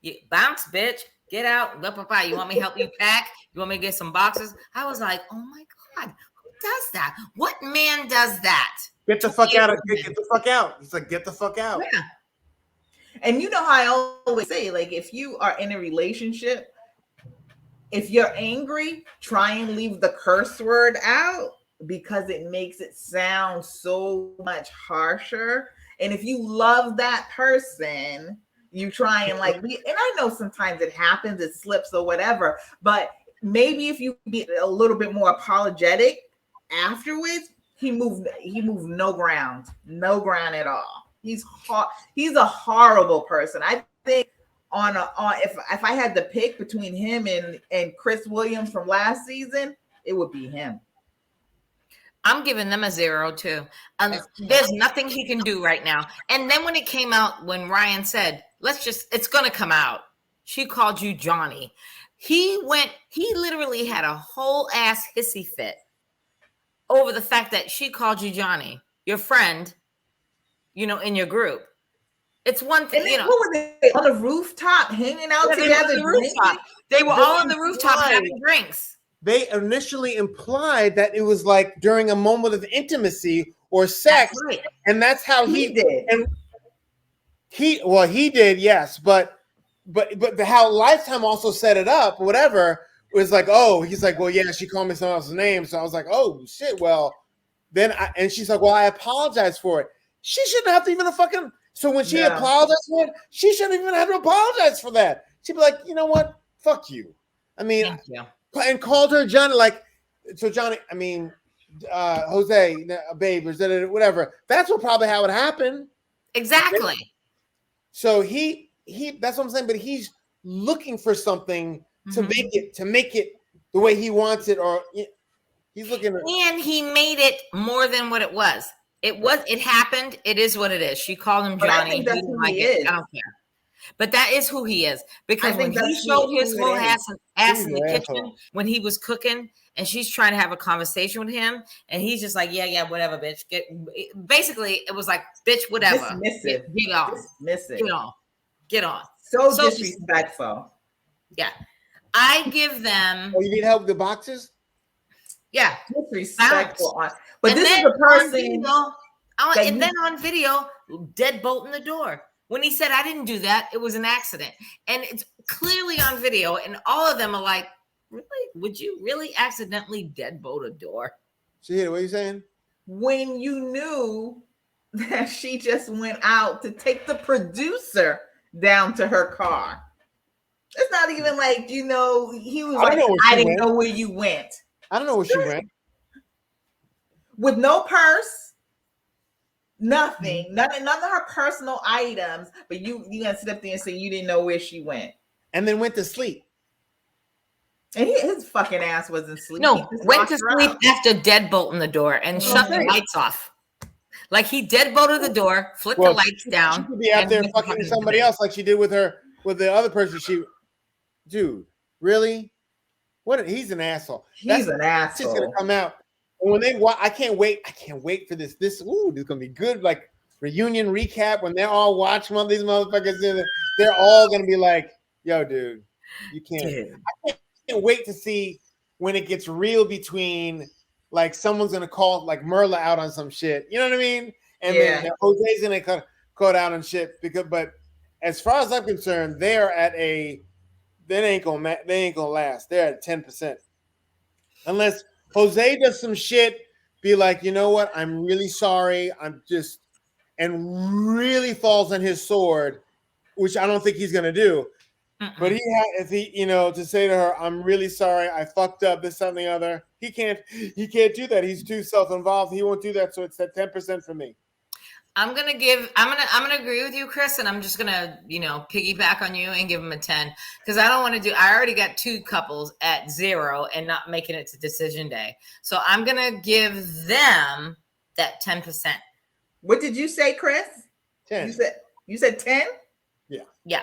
You bounce, bitch. Get out. You want me to help you pack? You want me to get some boxes? I was like, oh my God, who does that? What man does that? Get the fuck out. Get the fuck out. It's like, get the fuck out. Yeah. And you know how I always say, like, if you are in a relationship, if you're angry, try and leave the curse word out because it makes it sound so much harsher. And if you love that person, you try and and I know sometimes it happens, it slips or whatever, but maybe if you be a little bit more apologetic afterwards, he moved no ground at all. He's a horrible person. I think if I had to pick between him and Chris Williams from last season, it would be him. I'm giving them a 0 too. There's nothing he can do right now. And then when it came out, when Ryan said, it's going to come out. She called you Johnny. He literally had a whole ass hissy fit over the fact that she called you Johnny, your friend, in your group. It's one thing, What were they on the rooftop hanging out together? They were all on the rooftop having drinks. They initially implied that it was like during a moment of intimacy or sex, right. And that's how he did. And he did, yes, but how Lifetime also set it up, whatever, was like, oh, he's like, well, yeah, she called me someone else's name, so I was like, oh shit, well, and she's like, well, I apologize for it. She shouldn't have to even fucking. So when she apologized for it, she shouldn't even have to apologize for that. She'd be like, you know what, fuck you. I mean. And called her Johnny, Johnny, I mean, Jose, babe, or whatever. That's probably how it happened. Exactly. So he that's what I'm saying, but he's looking for something to make it the way he wants it, or he's looking at. And he made it more than what it was. It happened. It is what it is. She called him Johnny. I think that's who he is. I don't care. But that is who he is, because I when think he that's showed who his it whole is. ass He's in the an kitchen asshole. when he was cooking, and she's trying to have a conversation with him, and he's just like, yeah, whatever, bitch. Basically, it was like, bitch, whatever. Dismissive. Get on. Dismissive. Get on. So So disrespectful. Yeah. I give them, Oh, you need help with the boxes? yeah. Disrespectful. But And this is then the person. on video, and then on video, deadbolting the door. When he said, I didn't do that, it was an accident. And it's clearly on video, and all of them are like, really? Would you really accidentally deadbolt a door? Shahida, what are you saying? When you knew that she just went out to take the producer down to her car. It's not even like, he was like, I didn't know where you went. I don't know where she went. With no purse, nothing, none of her personal items, but you gonna sit up there and say you didn't know where she went. And then went to sleep. And his fucking ass wasn't asleep. No, went to sleep after deadbolting the door and shut the lights off. Like he deadbolted the door, flipped the lights down. She could be out there fucking somebody else like she did with the other person. Dude, really? He's an asshole. He's an asshole. It's just gonna come out. And when I can't wait for this. This is gonna be good. Like reunion recap when they're all watching one of these motherfuckers. They're all gonna be like, "Yo, dude, you can't." Dude. I can't wait to see when it gets real between like someone's gonna call like Merla out on some shit. You know what I mean? And then Jose's gonna cut out on shit but as far as I'm concerned, they ain't gonna last. They're at 10%. Unless Jose does some shit, be like, you know what? I'm really sorry. And really falls on his sword, which I don't think he's gonna do. But to say to her, I'm really sorry, I fucked up, this, that, and the other. He can't do that. He's too self-involved. He won't do that. So it's at 10% for me. I'm gonna agree with you, Chris, and I'm just gonna, piggyback on you and give him a 10 because I don't want to do. I already got 2 couples at 0 and not making it to decision day, so I'm gonna give them that 10%. What did you say, Chris? 10. You said 10? Yeah.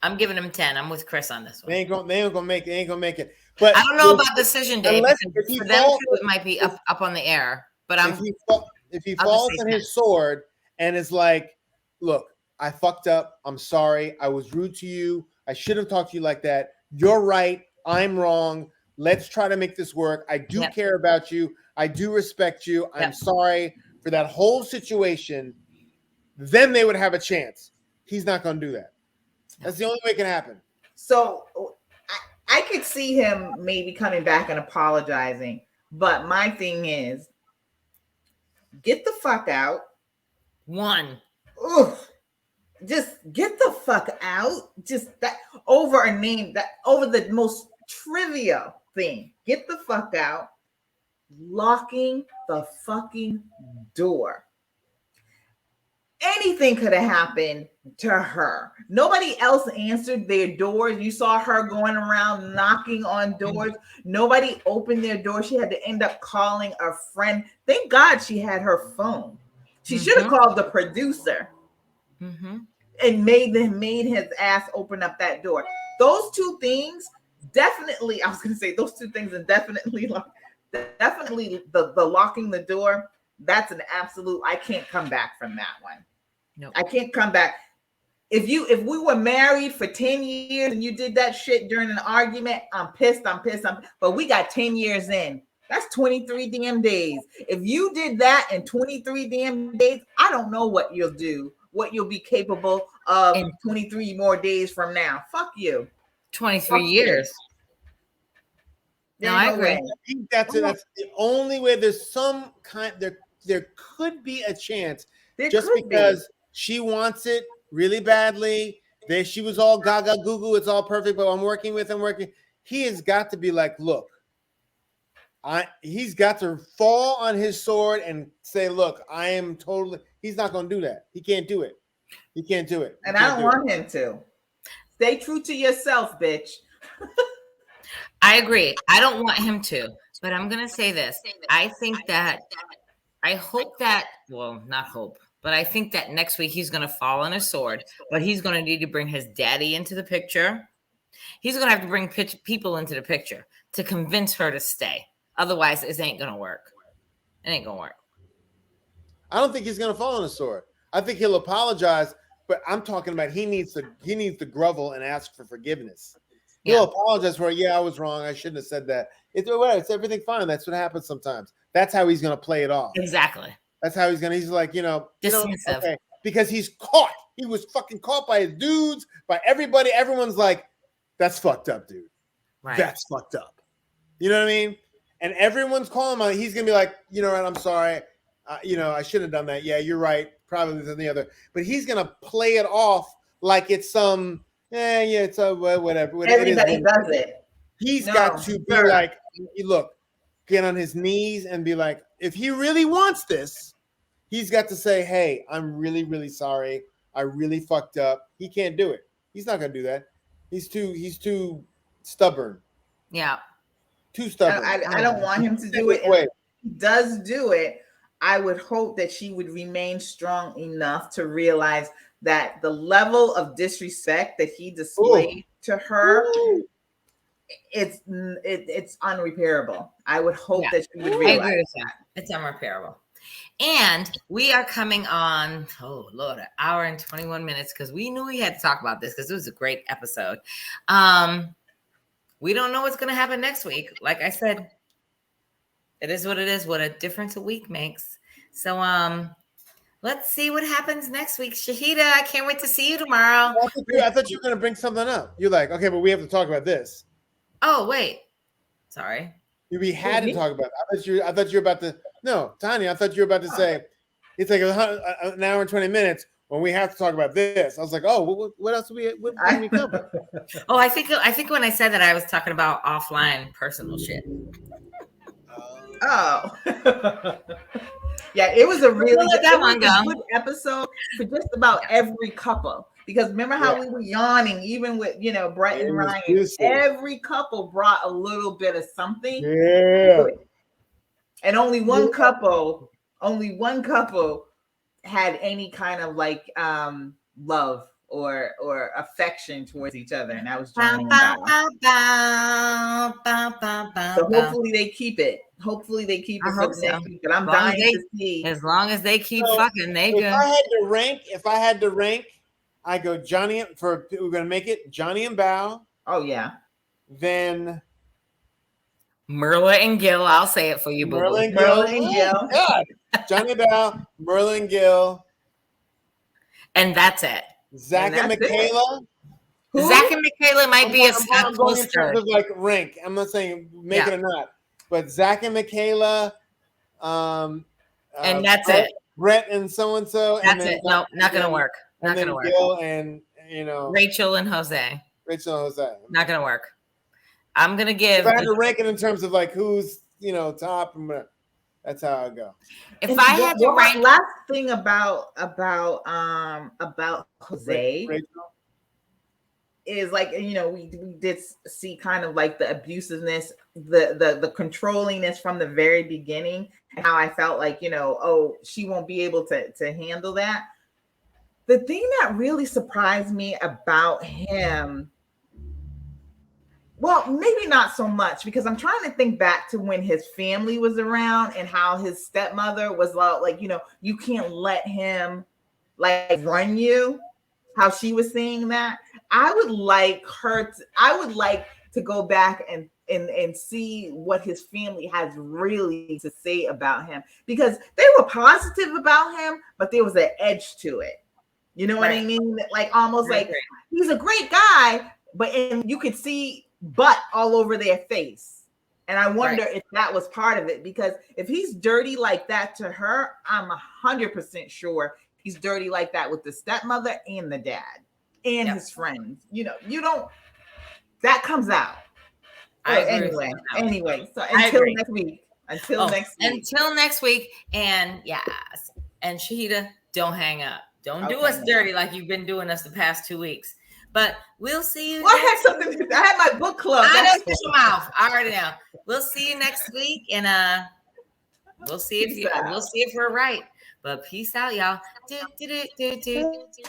I'm giving him 10. I'm with Chris on this one. They ain't gonna make it. But I don't know about decision day. Unless For them too, it might be up on the air. But if he falls on his sword and is like, look, I fucked up. I'm sorry. I was rude to you. I shouldn't have talked to you like that. You're right. I'm wrong. Let's try to make this work. I do care about you. I do respect you. I'm sorry for that whole situation. Then they would have a chance. He's not going to do that. That's the only way it can happen. So I could see him maybe coming back and apologizing. But my thing is, get the fuck out. Just get the fuck out. Just that over a name, that over the most trivial thing. Get the fuck out. Locking the fucking door. Anything could have happened to her. Nobody else answered their doors. You saw her going around knocking on doors. Nobody opened their door. She had to end up calling a friend. Thank God she had her phone. She should have called the producer and made his ass open up that door. Those 2 things definitely, I was going to say those 2 things, and definitely the locking the door. That's an absolute, I can't come back from that one. No, I can't come back. If we were married for 10 years and you did that shit during an argument, I'm pissed. But we got 10 years in. That's 23 damn days. If you did that in 23 damn days, I don't know what you'll do, what you'll be capable of 23 more days from now. Fuck you. 23 years. No, I agree. I think that's the only way. There's some kind. There could be a chance, just because she wants it really badly. She was all gaga goo goo. It's all perfect, but I'm working. He has got to be like, look, he's got to fall on his sword and say, look, I am totally. He's not going to do that. He can't do it. And I don't want him to. Stay true to yourself, bitch. I agree. I don't want him to, but I'm going to say this. I think that, I hope that, well, not hope. But I think that next week he's going to fall on his sword. But he's going to need to bring his daddy into the picture. He's going to have to bring people into the picture to convince her to stay. Otherwise, it ain't going to work. It ain't going to work. I don't think he's going to fall on his sword. I think he'll apologize, but I'm talking about he needs to grovel and ask for forgiveness. He'll apologize for, I was wrong. I shouldn't have said that. It's everything fine. That's what happens sometimes. That's how he's going to play it off. Exactly. That's how he's like, dismissive. Okay. Because he's caught. He was fucking caught by his dudes, by everybody. Everyone's like, that's fucked up, dude. Right. That's fucked up. You know what I mean? And everyone's calling him. He's going to be like, you know what? I'm sorry. I shouldn't have done that. Yeah, you're right. Probably this and the other. But he's going to play it off like it's some, it's a whatever. Everybody does it. He's got to be like, look, get on his knees and be like, if he really wants this, he's got to say, hey, I'm really, really sorry. I really fucked up. He can't do it. He's not going to do that. He's too stubborn. Yeah. Too stubborn. I don't want him to do it. If he does do it, I would hope that she would remain strong enough to realize that the level of disrespect that he displayed to her, it's unrepairable. I would hope that she would realize I agree with that. It's unrepairable. And we are coming on, an hour and 21 minutes because we knew we had to talk about this because it was a great episode. We don't know what's going to happen next week. Like I said, it is what it is. What a difference a week makes. So let's see what happens next week. Shahida, I can't wait to see you tomorrow. I thought you were going to bring something up. You're like, okay, but we have to talk about this. Oh, wait. Sorry. We had to talk about it. I thought you were about to. No, Tanya, I thought you were about to say it's like an hour and 20 minutes when we have to talk about this. I was like, oh, what else do we cover? I think when I said that, I was talking about offline personal shit. Oh. Yeah, it was a really good episode for just about every couple. Because remember how we were yawning, even with Brett and Ryan. Every couple brought a little bit of something. Yeah. And only one couple had any kind of like love or affection towards each other, and that was Johnny and Val. So hopefully they keep it. Hopefully they keep it for the next week. But I'm dying to see. As long as they keep fucking, they good. If I had to rank, I go Johnny we're gonna make it Johnny and Bao. Oh yeah. Then Merla and Gil, I'll say it for you, boo. Merla and Gil. God. Johnny Bao, Merla and Gil. And that's it. Zach and Michaela. Zach and Michaela might be a close third. Like rank. I'm not saying make it or not. But Zach and Michaela. And that's it. Brett and so-and-so. That's it. No, not going to work. Not going to work. Gil and, Rachel and Jose. Not going to work. I'm going to give. If I had to rank it in terms of like who's, top, that's how I go. If I had to rank. Last thing about Jose is like, we did see kind of like the abusiveness, the controllingness from the very beginning, and how I felt like, she won't be able to handle that. The thing that really surprised me about him, well, maybe not so much, because I'm trying to think back to when his family was around and how his stepmother was like, you can't let him like run you, how she was saying that. I would like to go back and see what his family has really to say about him, because they were positive about him, but there was an edge to it. You know what I mean? Like almost like he's a great guy, but you could see butt all over their face. And I wonder if that was part of it, because if he's dirty like that to her, I'm 100% sure he's dirty like that with the stepmother and the dad and his friends. That comes out. Anyway. So until next week. Until next week. And and Shahida, don't hang up. Don't do us dirty like you've been doing us the past 2 weeks. But we'll see you. Well, I had my book club. I know, your mouth. I already know. We'll see you next week. And We'll see if we're right. But peace out, y'all. Do, do, do, do, do.